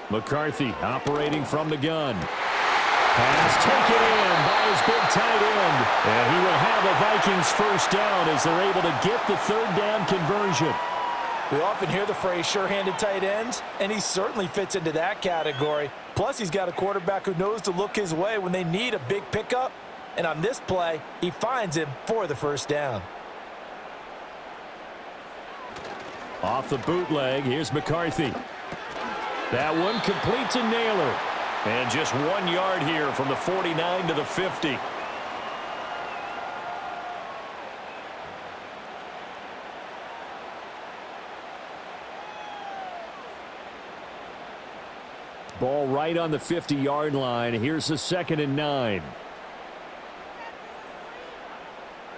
McCarthy operating from the gun. Pass taken in by his big tight end. And he will have a Vikings first down as they're able to get the 3rd down conversion. We often hear the phrase sure-handed tight ends, and he certainly fits into that category. Plus, he's got a quarterback who knows to look his way when they need a big pickup. And on this play, he finds him for the first down. Off the bootleg, here's McCarthy. That one complete to Naylor. And just 1 yard here from the 49 to the 50. Ball right on the 50-yard line. Here's the 2nd and 9.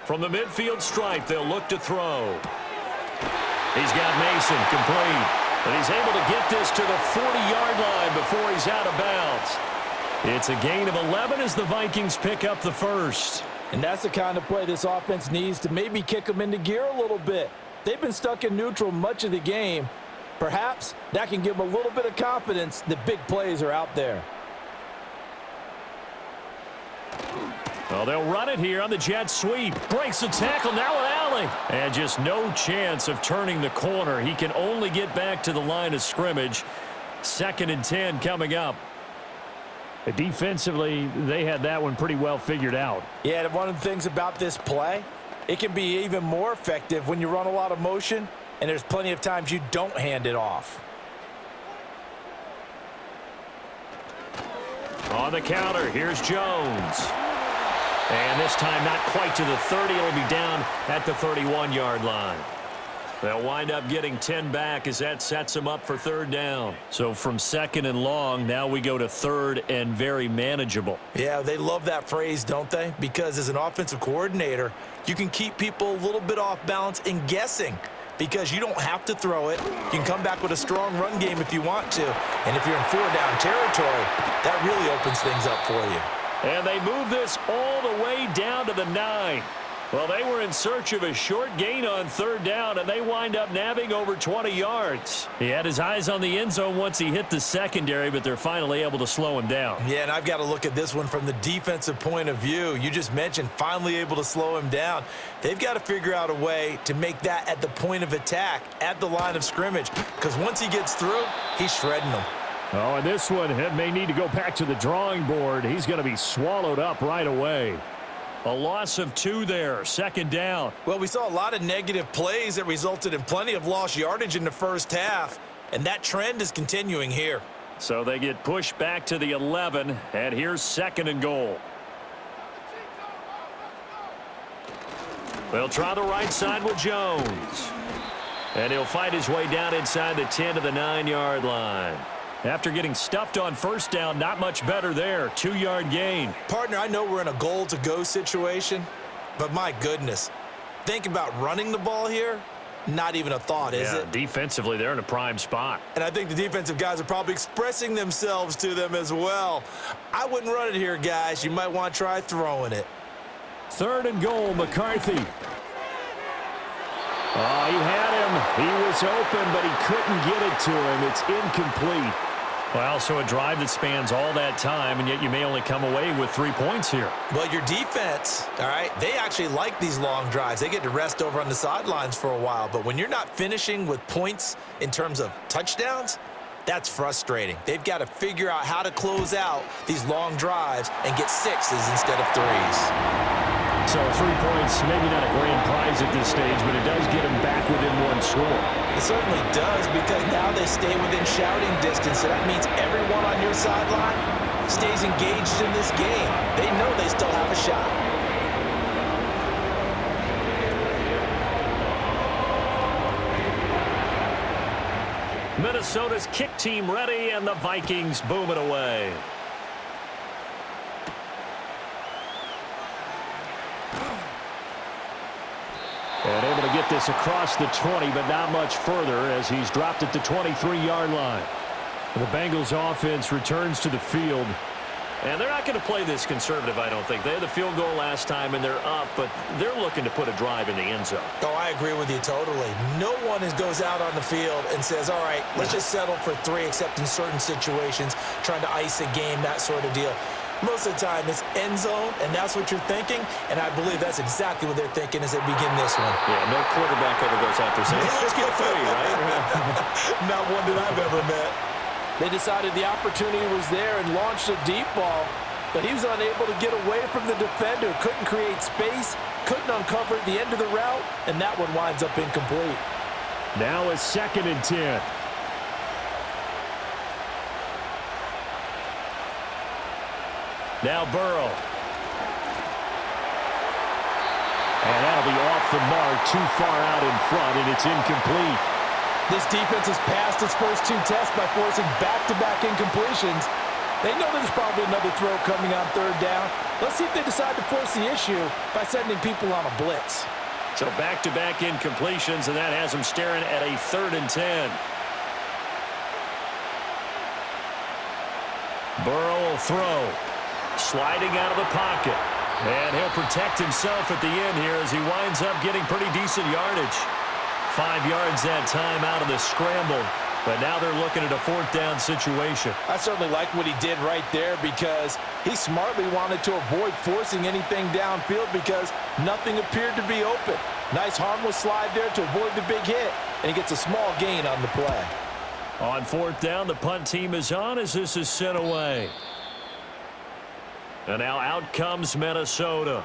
From the midfield stripe, they'll look to throw. He's got Mason complete. And he's able to get this to the 40-yard line before he's out of bounds. It's a gain of 11 as the Vikings pick up the first. And that's the kind of play this offense needs to maybe kick them into gear a little bit. They've been stuck in neutral much of the game. Perhaps that can give them a little bit of confidence that big plays are out there. Well, they'll run it here on the jet sweep. Breaks the tackle, now an alley. And just no chance of turning the corner. He can only get back to the line of scrimmage. 2nd and 10 coming up. Defensively, they had that one pretty well figured out. Yeah, and one of the things about this play, it can be even more effective when you run a lot of motion, and there's plenty of times you don't hand it off. On the counter, here's Jones. And this time not quite to the 30. It'll be down at the 31-yard line. They'll wind up getting 10 back as that sets them up for 3rd down. So from 2nd and long, now we go to 3rd and very manageable. Yeah, they love that phrase, don't they? Because as an offensive coordinator, you can keep people a little bit off balance and guessing because you don't have to throw it. You can come back with a strong run game if you want to. And if you're in 4-down territory, that really opens things up for you. And they move this all the way down to the 9. Well, they were in search of a short gain on 3rd down, and they wind up nabbing over 20 yards. He had his eyes on the end zone once he hit the secondary, but they're finally able to slow him down. Yeah, and I've got to look at this one from the defensive point of view. You just mentioned finally able to slow him down. They've got to figure out a way to make that at the point of attack, at the line of scrimmage, because once he gets through, he's shredding them. Oh, and this one may need to go back to the drawing board. He's going to be swallowed up right away. A loss of 2 there, 2nd down. Well, we saw a lot of negative plays that resulted in plenty of lost yardage in the first half, and that trend is continuing here. So they get pushed back to the 11, and here's 2nd and goal. They'll try the right side with Jones. And he'll fight his way down inside the 10 to the 9-yard line. After getting stuffed on 1st down, not much better there. 2-yard gain. Partner, I know we're in a goal-to-go situation, but my goodness, think about running the ball here, not even a thought, is it? Defensively, they're in a prime spot. And I think the defensive guys are probably expressing themselves to them as well. I wouldn't run it here, guys. You might want to try throwing it. 3rd and goal, McCarthy. Oh, he had him. He was open, but he couldn't get it to him. It's incomplete. Well, so a drive that spans all that time, and yet you may only come away with 3 points here. Well, your defense, all right, they actually like these long drives. They get to rest over on the sidelines for a while. But when you're not finishing with points in terms of touchdowns, that's frustrating. They've got to figure out how to close out these long drives and get 6s instead of 3s. So 3 points, maybe not a grand prize at this stage, but it does get them back within 1 score. It certainly does, because now they stay within shouting distance, so that means everyone on your sideline stays engaged in this game. They know they still have a shot. Minnesota's kick team ready, and the Vikings boom it away. And able to get this across the 20, but not much further as he's dropped it to 23-yard line. The Bengals offense returns to the field. And they're not going to play this conservative, I don't think. They had the field goal last time, and they're up, but they're looking to put a drive in the end zone. Oh, I agree with you totally. No one goes out on the field and says, all right, let's just settle for 3, except in certain situations, trying to ice a game, that sort of deal. Most of the time, it's end zone, and that's what you're thinking, and I believe that's exactly what they're thinking as they begin this one. Yeah, no quarterback ever goes out there saying, let's get 3, right? Not one that I've ever met. They decided the opportunity was there and launched a deep ball, but he was unable to get away from the defender, couldn't create space, couldn't uncover at the end of the route, and that one winds up incomplete. Now a 2nd and 10. Now Burrow. And that'll be off the mark, too far out in front, and it's incomplete. This defense has passed its first 2 tests by forcing back-to-back incompletions. They know there's probably another throw coming on 3rd down. Let's see if they decide to force the issue by sending people on a blitz. So back-to-back incompletions, and that has them staring at a 3rd and 10. Burrow will throw. Sliding out of the pocket. And he'll protect himself at the end here as he winds up getting pretty decent yardage. 5 yards that time out of the scramble. But now they're looking at a 4th down situation. I certainly like what he did right there, because he smartly wanted to avoid forcing anything downfield because nothing appeared to be open. Nice harmless slide there to avoid the big hit, and he gets a small gain on the play. On 4th down, the punt team is on as this is sent away. And now out comes Minnesota.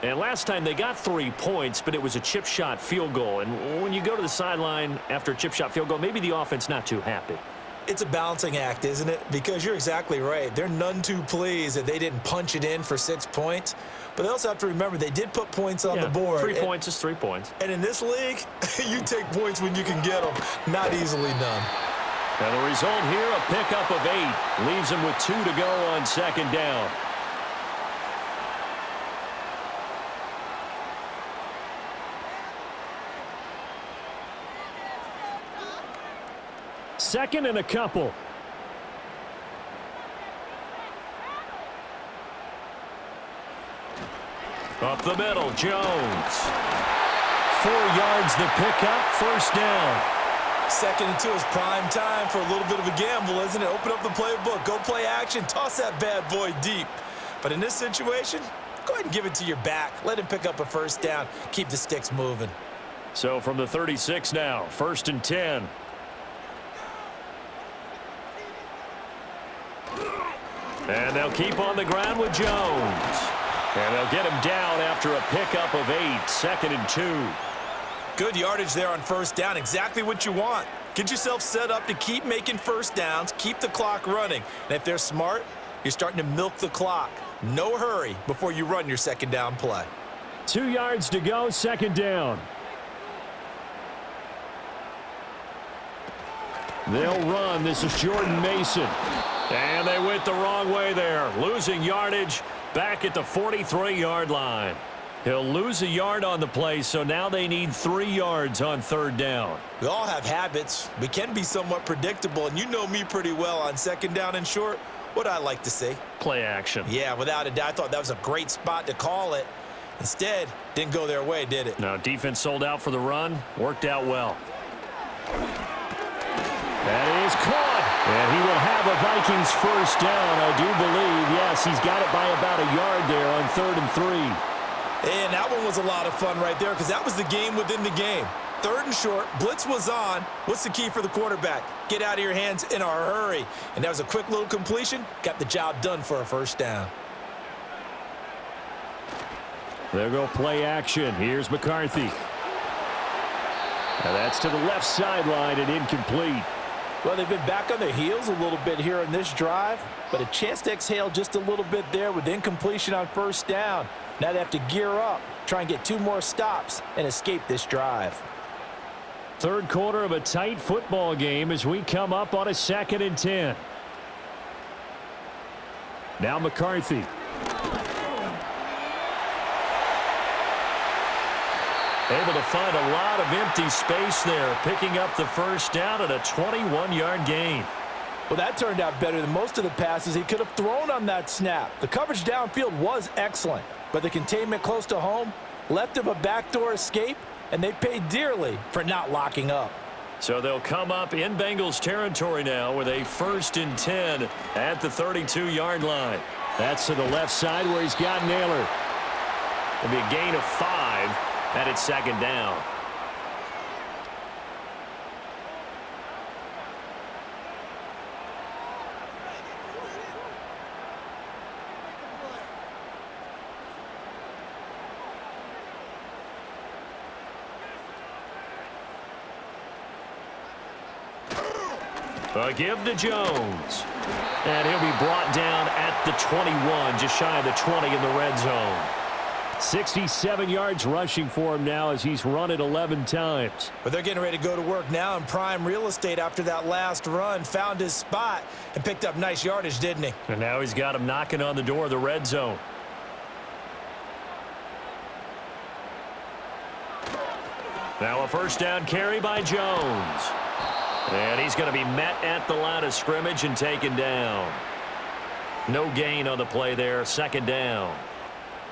And last time they got 3 points, but it was a chip shot field goal. And when you go to the sideline after a chip shot field goal, maybe the offense not too happy. It's a balancing act, isn't it? Because you're exactly right. They're none too pleased that they didn't punch it in for 6 points. But they also have to remember they did put points on the board. 3 points is 3 points. And in this league, you take points when you can get them. Not easily done. And the result here, a pickup of 8. Leaves them with 2 to go on 2nd down. Second and a couple. Up the middle, Jones. 4 yards the pickup, 1st down. 2nd and 2 is prime time for a little bit of a gamble, isn't it? Open up the playbook, go play action, toss that bad boy deep. But in this situation, go ahead and give it to your back. Let him pick up a 1st down. Keep the sticks moving. So from the 36 now, 1st and 10. And they'll keep on the ground with Jones. And they'll get him down after a pickup of 8, 2nd and 2. Good yardage there on 1st down. Exactly what you want. Get yourself set up to keep making 1st downs, keep the clock running. And if they're smart, you're starting to milk the clock. No hurry before you run your 2nd down play. 2 yards to go, 2nd down. They'll run. This is Jordan Mason. And they went the wrong way there. Losing yardage back at the 43-yard line. He'll lose a yard on the play, so now they need 3 yards on 3rd down. We all have habits. We can be somewhat predictable, and you know me pretty well on 2nd down and short. What I like to see. Play action. Yeah, without a doubt. I thought that was a great spot to call it. Instead, didn't go their way, did it? No, defense sold out for the run. Worked out well. That is caught. And he will have a Vikings 1st down, I do believe. Yes, he's got it by about a yard there on 3rd and 3. And that one was a lot of fun right there because that was the game within the game. 3rd and short, blitz was on. What's the key for the quarterback? Get out of your hands in a hurry. And that was a quick little completion. Got the job done for a 1st down. There go play action. Here's McCarthy. Now that's to the left sideline and incomplete. Well, they've been back on their heels a little bit here in this drive, but a chance to exhale just a little bit there with incompletion on 1st down. Now they have to gear up, try and get 2 more stops, and escape this drive. 3rd quarter of a tight football game as we come up on a 2nd and 10. Now McCarthy. Able to find a lot of empty space there, picking up the 1st down at a 21-yard gain. Well, that turned out better than most of the passes he could have thrown on that snap. The coverage downfield was excellent, but the containment close to home left him a backdoor escape, and they paid dearly for not locking up. So they'll come up in Bengals territory now with a 1st and 10 at the 32-yard line. That's to the left side where he's got Naylor. It'll be a gain of 5. And it's 2nd down. A give to Jones. And he'll be brought down at the 21, just shy of the 20 in the red zone. 67 yards rushing for him now as he's run it 11 times. But they're getting ready to go to work now in prime real estate after that last run. Found his spot and picked up nice yardage, didn't he? And now he's got him knocking on the door of the red zone. Now a 1st down carry by Jones. And he's going to be met at the line of scrimmage and taken down. No gain on the play there, 2nd down.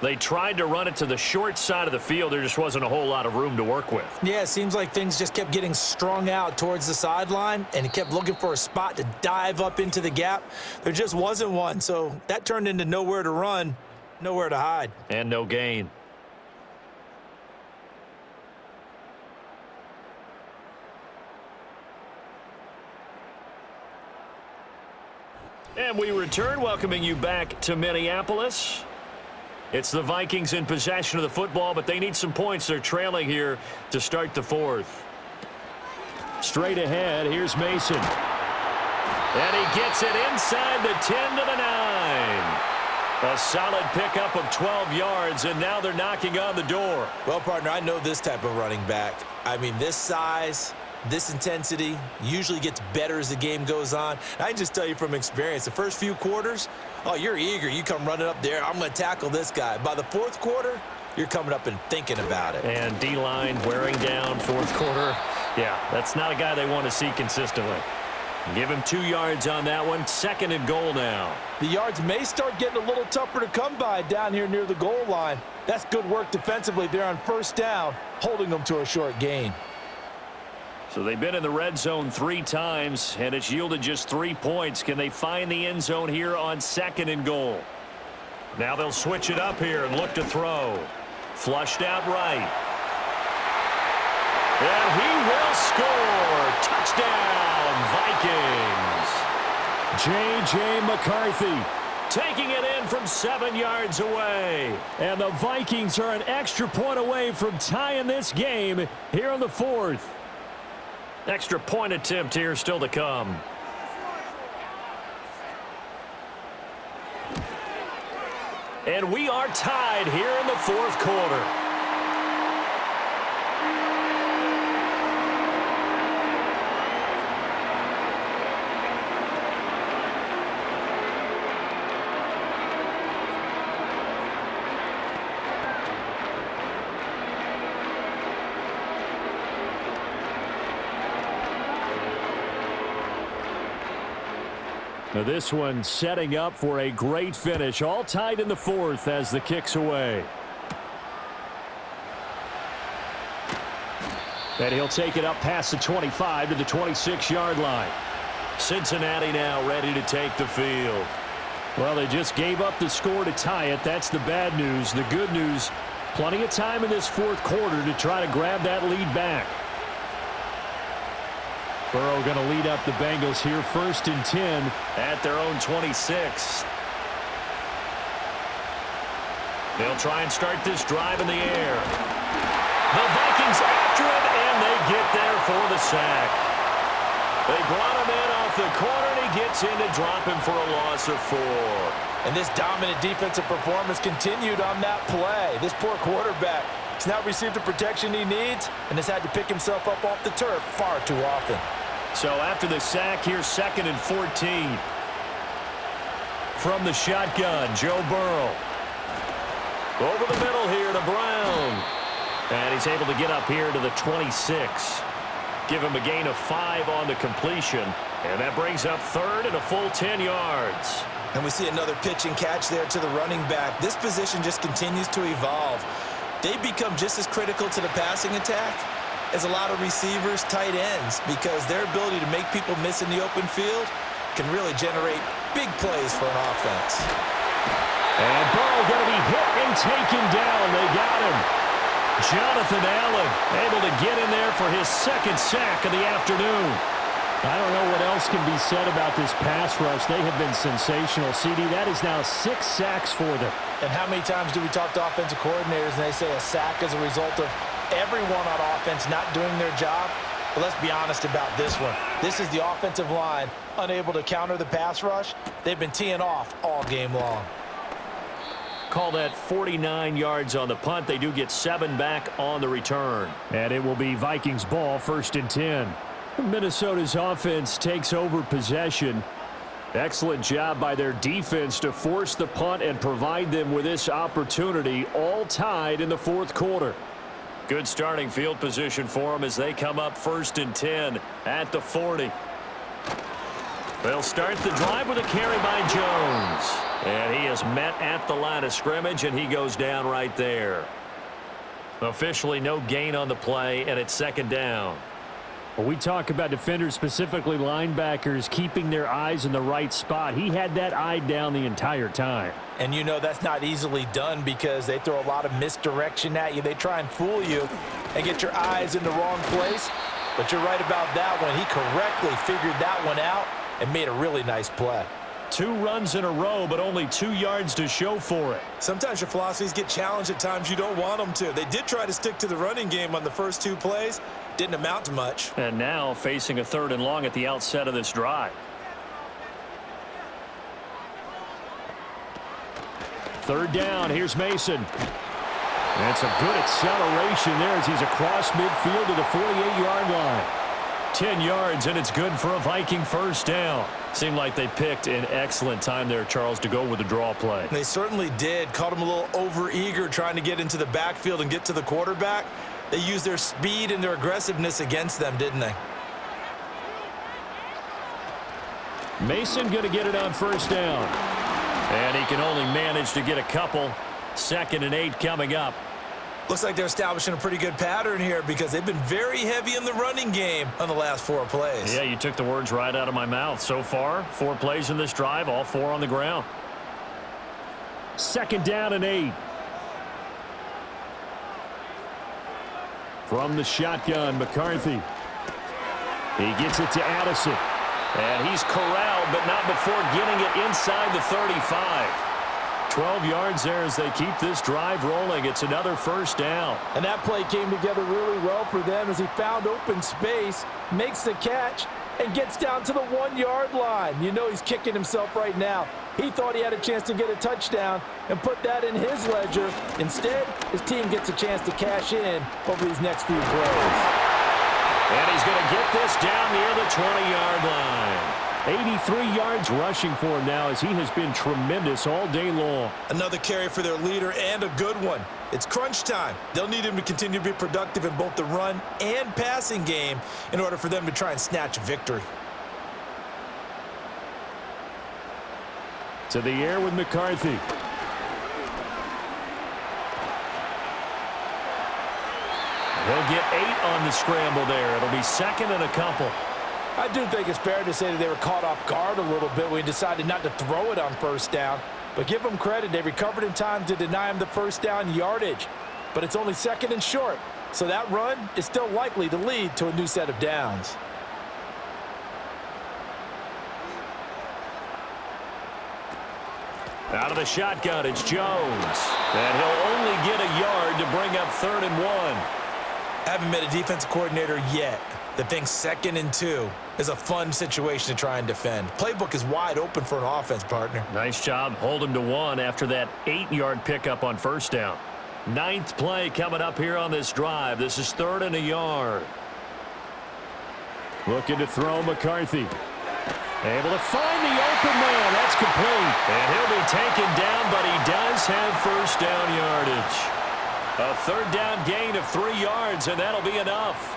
They tried to run it to the short side of the field. There just wasn't a whole lot of room to work with. Yeah, it seems like things just kept getting strung out towards the sideline, and he kept looking for a spot to dive up into the gap. There just wasn't one, so that turned into nowhere to run, nowhere to hide. And no gain. And we return, welcoming you back to Minneapolis. It's the Vikings in possession of the football, but they need some points. They're trailing here to start the 4th. Straight ahead, here's Mason. And he gets it inside the 10 to the 9. A solid pickup of 12 yards, and now they're knocking on the door. Well, partner, I know this type of running back. I mean, this size, this intensity usually gets better as the game goes on. I can just tell you from experience, the first few quarters, oh, you're eager. You come running up there. I'm going to tackle this guy. By the 4th quarter, you're coming up and thinking about it. And D-line wearing down 4th quarter. Yeah, that's not a guy they want to see consistently. Give him 2 yards on that one. 2nd and goal now. The yards may start getting a little tougher to come by down here near the goal line. That's good work defensively there on 1st down, holding them to a short gain. So they've been in the red zone 3 times, and it's yielded just 3 points. Can they find the end zone here on 2nd and goal? Now they'll switch it up here and look to throw. Flushed out right. And he will score. Touchdown, Vikings. J.J. McCarthy taking it in from 7 yards away. And the Vikings are an extra point away from tying this game here in the 4th. Extra point attempt here still to come. And we are tied here in the 4th quarter. Now this one setting up for a great finish. All tied in the fourth as the kick's away. And he'll take it up past the 25 to the 26-yard line. Cincinnati now ready to take the field. Well, they just gave up the score to tie it. That's the bad news. The good news, plenty of time in this fourth quarter to try to grab that lead back. Burrow going to lead up the Bengals here, 1st and 10 at their own 26. They'll try and start this drive in the air. The Vikings after it, and they get there for the sack. They brought him in off the corner, and he gets in to drop him for a loss of 4. And this dominant defensive performance continued on that play. This poor quarterback has not received the protection he needs and has had to pick himself up off the turf far too often. So after the sack, here's 2nd and 14. From the shotgun, Joe Burrow. Over the middle here to Brown. And he's able to get up here to the 26. Give him a gain of 5 on the completion. And that brings up 3rd and a full 10 yards. And we see another pitch and catch there to the running back. This position just continues to evolve. They become just as critical to the passing attack as a lot of receivers, tight ends, because their ability to make people miss in the open field can really generate big plays for an offense. And Burrow going to be hit and taken down. They got him. Jonathan Allen able to get in there for his 2nd sack of the afternoon. I don't know what else can be said about this pass rush. They have been sensational. CD, that is now 6 sacks for them. And how many times do we talk to offensive coordinators and they say a sack is a result of everyone on offense not doing their job? But let's be honest about this one. This is the offensive line unable to counter the pass rush. They've been teeing off all game long. Call that 49 yards on the punt. They do get 7 back on the return. And it will be Vikings ball, 1st and 10. Minnesota's offense takes over possession. Excellent job by their defense to force the punt and provide them with this opportunity, all tied in the fourth quarter. Good starting field position for them as they come up 1st and 10 at the 40. They'll start the drive with a carry by Jones. And he is met at the line of scrimmage, and he goes down right there. Officially no gain on the play, and it's 2nd down. Well, we talk about defenders, specifically linebackers, keeping their eyes in the right spot. He had that eye down the entire time. And you know that's not easily done because they throw a lot of misdirection at you. They try and fool you and get your eyes in the wrong place. But you're right about that one. He correctly figured that one out and made a really nice play. 2 runs in a row, but only 2 yards to show for it. Sometimes your philosophies get challenged at times you don't want them to. They did try to stick to the running game on the first 2 plays. Didn't amount to much. And now facing a 3rd and long at the outset of this drive. 3rd down. Here's Mason. That's a good acceleration there as he's across midfield to the 48-yard line. 10 yards, and it's good for a Viking 1st down. Seemed like they picked an excellent time there, Charles, to go with the draw play. They certainly did. Caught him a little over-eager trying to get into the backfield and get to the quarterback. They used their speed and their aggressiveness against them, didn't they? Mason going to get it on 1st down. And he can only manage to get a couple. 2nd and 8 coming up. Looks like they're establishing a pretty good pattern here because they've been very heavy in the running game on the last 4 plays. Yeah, you took the words right out of my mouth. So far, 4 plays in this drive, all 4 on the ground. 2nd down and 8. From the shotgun, McCarthy. He gets it to Addison. And he's corralled, but not before getting it inside the 35. 12 yards there as they keep this drive rolling. It's another 1st down. And that play came together really well for them as he found open space, makes the catch, and gets down to the 1-yard line. You know he's kicking himself right now. He thought he had a chance to get a touchdown and put that in his ledger. Instead, his team gets a chance to cash in over these next few plays. And he's going to get this down near the 20-yard line. 83 yards rushing for him now as he has been tremendous all day long. Another carry for their leader and a good one. It's crunch time. They'll need him to continue to be productive in both the run and passing game in order for them to try and snatch a victory. To the air with McCarthy. He'll get 8 on the scramble there. It'll be second and a couple. I do think it's fair to say that they were caught off guard a little bit when he decided not to throw it on first down. But give them credit. They recovered in time to deny him the first down yardage. But it's only second and short. So that run is still likely to lead to a new set of downs. Out of the shotgun, it's Jones. And he'll only get a yard to bring up 3rd and 1. Haven't met a defensive coordinator yet that thinks 2nd and 2 is a fun situation to try and defend. Playbook is wide open for an offense, partner. Nice job. Hold him to 1 after that 8-yard pickup on first down. 9th play coming up here on this drive. This is 3rd and a yard. Looking to throw McCarthy. Able to find the open man. That's complete. And he'll be taken down, but he does have first down yardage. A 3rd down gain of 3 yards, and that'll be enough.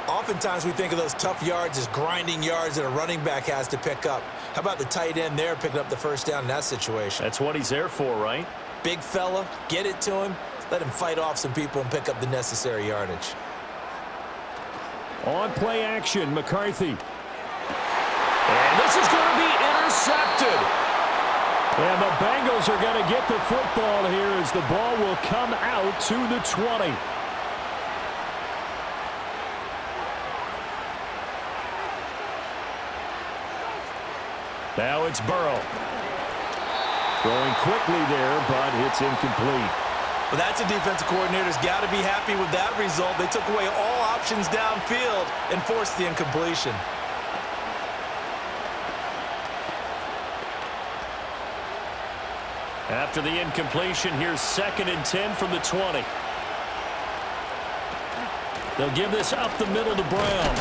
Oftentimes we think of those tough yards as grinding yards that a running back has to pick up. How about the tight end there picking up the first down in that situation? That's what he's there for, right? Big fella, get it to him. Let him fight off some people and pick up the necessary yardage. On play action, McCarthy. And this is going to be intercepted. And the Bengals are going to get the football here as the ball will come out to the 20. Now it's Burrow. Throwing quickly there, but it's incomplete. Well, that's a defensive coordinator's got to be happy with that result. They took away all options downfield and forced the incompletion. After the incompletion, here's 2nd and 10 from the 20. They'll give this up the middle to Brown.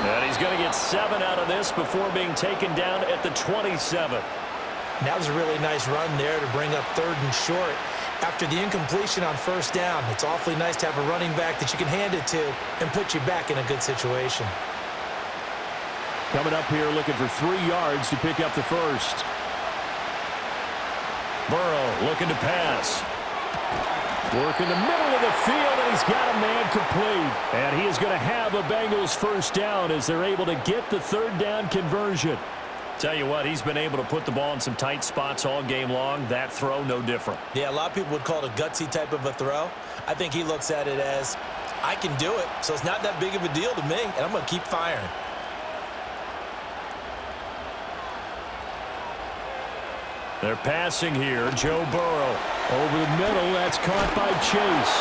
And he's going to get 7 out of this before being taken down at the 27. And that was a really nice run there to bring up 3rd and short. After the incompletion on first down, it's awfully nice to have a running back that you can hand it to and put you back in a good situation. Coming up here looking for 3 yards to pick up the first. Burrow looking to pass. Work in the middle of the field, and he's got a man complete. And he is going to have a Bengals first down as they're able to get the 3rd down conversion. Tell you what, he's been able to put the ball in some tight spots all game long. That throw, no different. Yeah, a lot of people would call it a gutsy type of a throw. I think he looks at it as, I can do it, so it's not that big of a deal to me, and I'm going to keep firing. They're passing here. Joe Burrow over the middle. That's caught by Chase.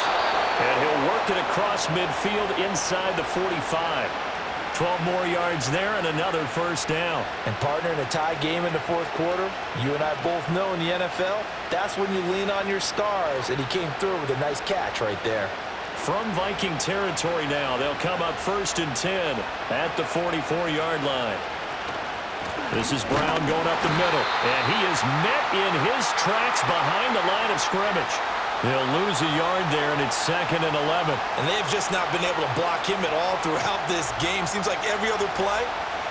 And he'll work it across midfield inside the 45. 12 more yards there and another first down. And partner, in a tie game in the 4th quarter, you and I both know in the NFL, that's when you lean on your stars. And he came through with a nice catch right there. From Viking territory now, they'll come up 1st and 10 at the 44-yard line. This is Brown going up the middle, and he is met in his tracks behind the line of scrimmage. He'll lose a yard there, and it's 2nd and 11. And they've just not been able to block him at all throughout this game. Seems like every other play,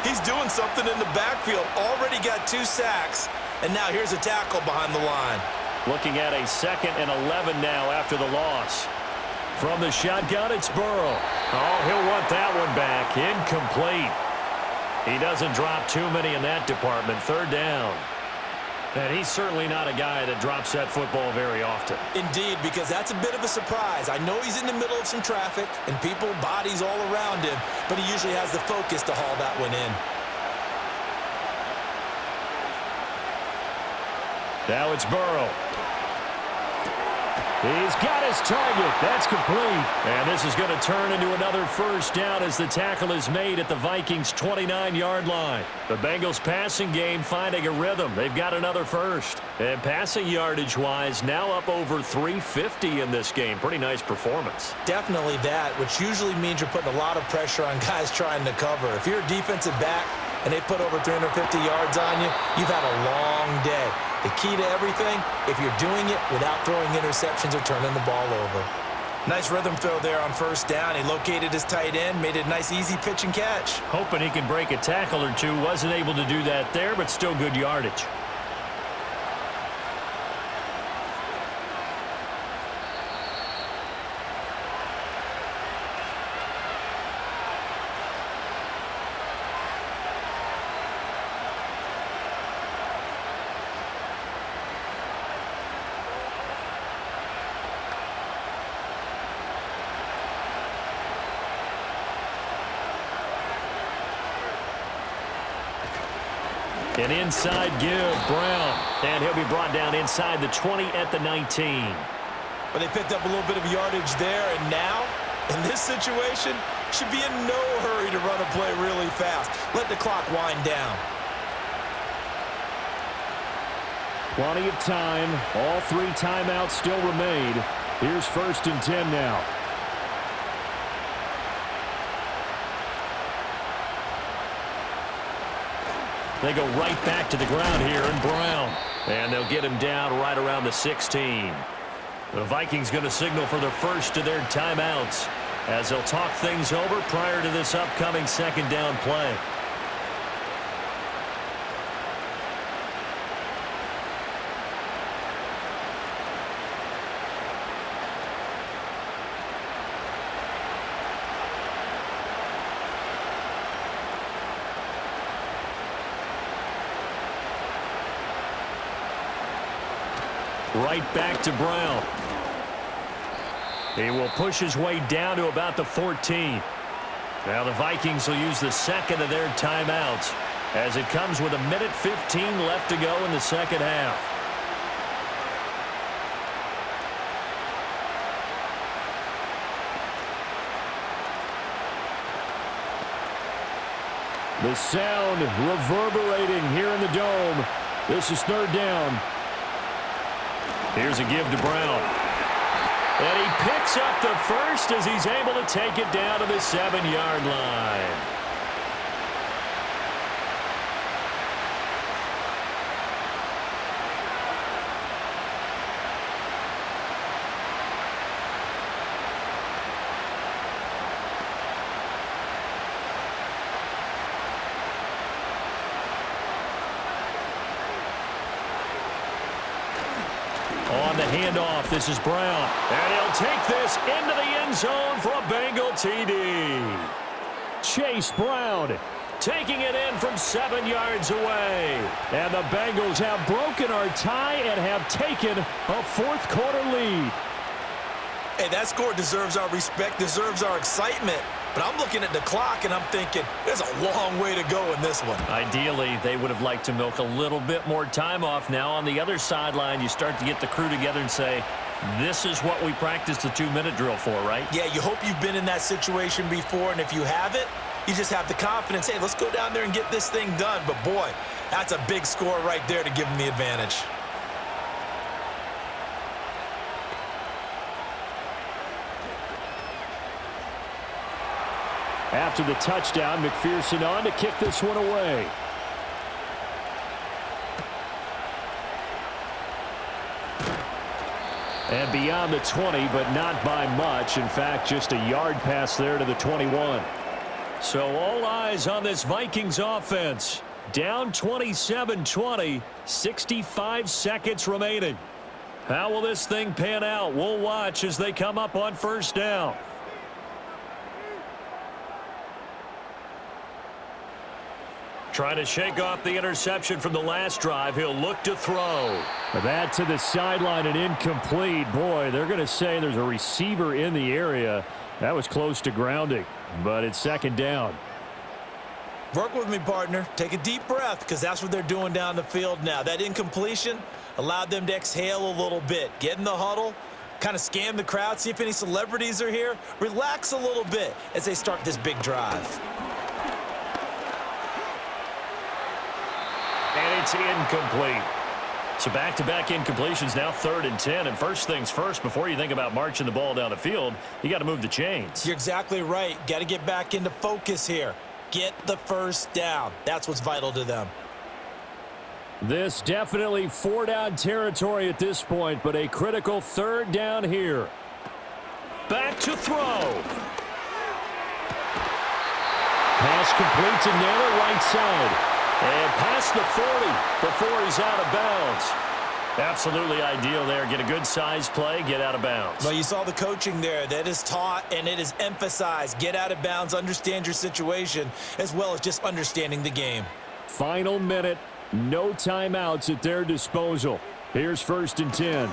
he's doing something in the backfield. Already got 2 sacks, and now here's a tackle behind the line. Looking at a 2nd and 11 now after the loss. From the shotgun, it's Burrow. Oh, he'll want that one back. Incomplete. He doesn't drop too many in that department. 3rd down. And he's certainly not a guy that drops that football very often. Indeed, because that's a bit of a surprise. I know he's in the middle of some traffic and people, bodies all around him, but he usually has the focus to haul that one in. Now it's Burrow. He's got his target. That's complete. And this is going to turn into another first down as the tackle is made at the Vikings' 29-yard line. The Bengals passing game finding a rhythm. They've got another first. And passing yardage-wise, now up over 350 in this game. Pretty nice performance. Definitely that, which usually means you're putting a lot of pressure on guys trying to cover. If you're a defensive back and they put over 350 yards on you, you've had a long day. The key to everything, if you're doing it without throwing interceptions or turning the ball over. Nice rhythm throw there on first down. He located his tight end, made it a nice easy pitch and catch. Hoping he can break a tackle or two. Wasn't able to do that there, but still good yardage. An inside give, Brown. And he'll be brought down inside the 20 at the 19. But they picked up a little bit of yardage there, and now, in this situation, should be in no hurry to run a play really fast. Let the clock wind down. Plenty of time. All 3 timeouts still remain. Here's 1st and 10 now. They go right back to the ground here, and Brown. And they'll get him down right around the 16. The Vikings going to signal for the first of their timeouts as they'll talk things over prior to this upcoming 2nd down play. Right back to Brown. He will push his way down to about the 14. Now the Vikings will use the 2nd of their timeouts as it comes with 1:15 left to go in the 2nd half. The sound reverberating here in the dome. This is 3rd down. Here's a give to Brown. And he picks up the first as he's able to take it down to the 7-yard line. On the handoff, this is Brown. And he'll take this into the end zone for a Bengal TD. Chase Brown taking it in from 7 yards away. And the Bengals have broken our tie and have taken a 4th quarter lead. Hey, that score deserves our respect, deserves our excitement. But I'm looking at the clock, and I'm thinking there's a long way to go in this one. Ideally, they would have liked to milk a little bit more time off. Now on the other sideline, you start to get the crew together and say, this is what we practiced the 2-minute drill for, right? Yeah, you hope you've been in that situation before, and if you haven't, you just have the confidence, hey, let's go down there and get this thing done. But, boy, that's a big score right there to give them the advantage. After the touchdown, McPherson on to kick this one away. And beyond the 20, but not by much. In fact, just a yard pass there to the 21. So all eyes on this Vikings offense. Down 27-20, 65 seconds remaining. How will this thing pan out? We'll watch as they come up on 1st down. Trying to shake off the interception from the last drive. He'll look to throw. That to the sideline and incomplete. Boy, they're going to say there's a receiver in the area. That was close to grounding, but it's 2nd down. Work with me, partner. Take a deep breath, because that's what they're doing down the field now. That incompletion allowed them to exhale a little bit. Get in the huddle, kind of scan the crowd, see if any celebrities are here. Relax a little bit as they start this big drive. And it's incomplete. So back-to-back incompletions, now 3rd and 10. And first things first, before you think about marching the ball down the field, you got to move the chains. You're exactly right. Got to get back into focus here. Get the 1st down. That's what's vital to them. This definitely 4-down territory at this point, but a critical 3rd down here. Back to throw. Pass complete to Naylor, right side. And past the 40 before he's out of bounds. Absolutely ideal there. Get a good size play, get out of bounds. Well, you saw the coaching there. That is taught and it is emphasized. Get out of bounds, understand your situation, as well as just understanding the game. Final minute, no timeouts at their disposal. Here's 1st and 10.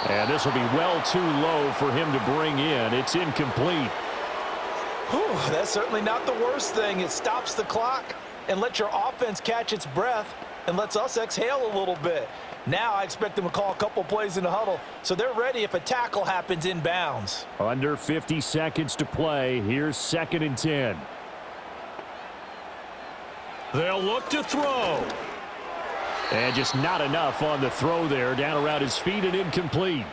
And this will be well too low for him to bring in. It's incomplete. Whew, that's certainly not the worst thing. It stops the clock, and let your offense catch its breath and lets us exhale a little bit. Now I expect them to call a couple plays in the huddle, so they're ready if a tackle happens inbounds. Under 50 seconds to play. Here's 2nd and 10. They'll look to throw. And just not enough on the throw there. Down around his feet and incomplete.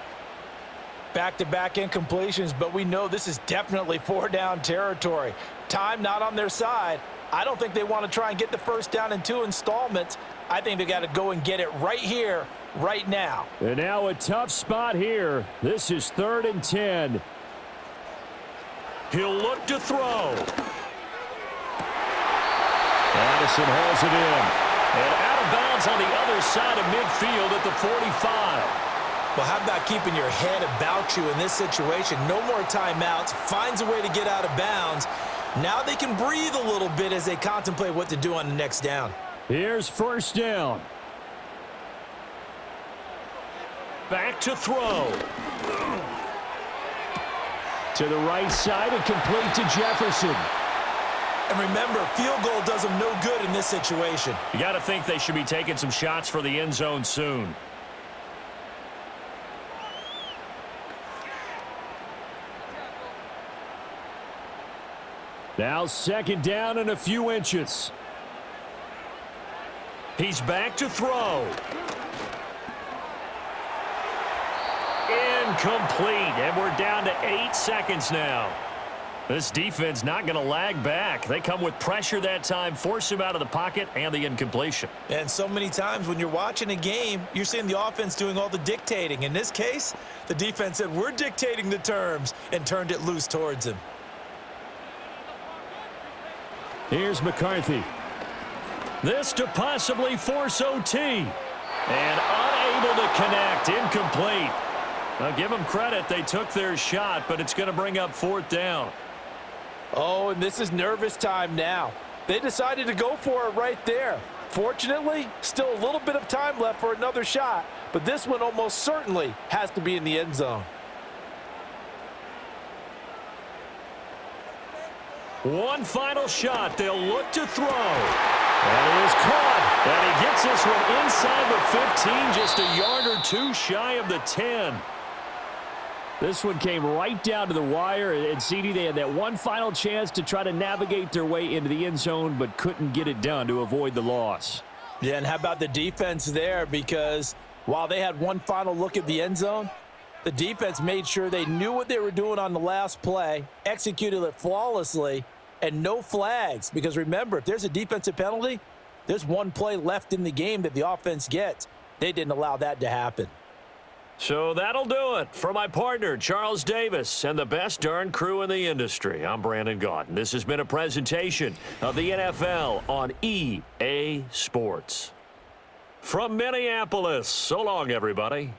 Back-to-back incompletions, but we know this is definitely 4-down territory. Time not on their side. I don't think they want to try and get the first down in 2 installments. I think they got to go and get it right here, right now. And now a tough spot here. This is 3rd and 10. He'll look to throw. Addison hauls it in. And out of bounds on the other side of midfield at the 45. Well, how about keeping your head about you in this situation? No more timeouts. Finds a way to get out of bounds. Now they can breathe a little bit as they contemplate what to do on the next down. Here's 1st down. Back to throw. To the right side and complete to Jefferson. And remember, field goal does them no good in this situation. You got to think they should be taking some shots for the end zone soon. Now 2nd down and a few inches. He's back to throw. Incomplete, and we're down to 8 seconds now. This defense not going to lag back. They come with pressure that time, force him out of the pocket, and the incompletion. And so many times when you're watching a game, you're seeing the offense doing all the dictating. In this case, the defense said, we're dictating the terms, and turned it loose towards him. Here's McCarthy. This to possibly force OT. And unable to connect. Incomplete. Now, give them credit. They took their shot, but it's going to bring up 4th down. Oh, and this is nervous time now. They decided to go for it right there. Fortunately, still a little bit of time left for another shot, but this one almost certainly has to be in the end zone. One final shot. They'll look to throw. And it is caught. And he gets this one inside the 15, just a yard or 2 shy of the 10. This one came right down to the wire. And CD, they had that one final chance to try to navigate their way into the end zone, but couldn't get it done to avoid the loss. Yeah, and how about the defense there? Because while they had one final look at the end zone, the defense made sure they knew what they were doing on the last play, executed it flawlessly, and no flags. Because remember, if there's a defensive penalty, there's one play left in the game that the offense gets. They didn't allow that to happen. So that'll do it for my partner, Charles Davis, and the best darn crew in the industry. I'm Brandon Gaudin. This has been a presentation of the NFL on EA Sports. From Minneapolis, so long, everybody.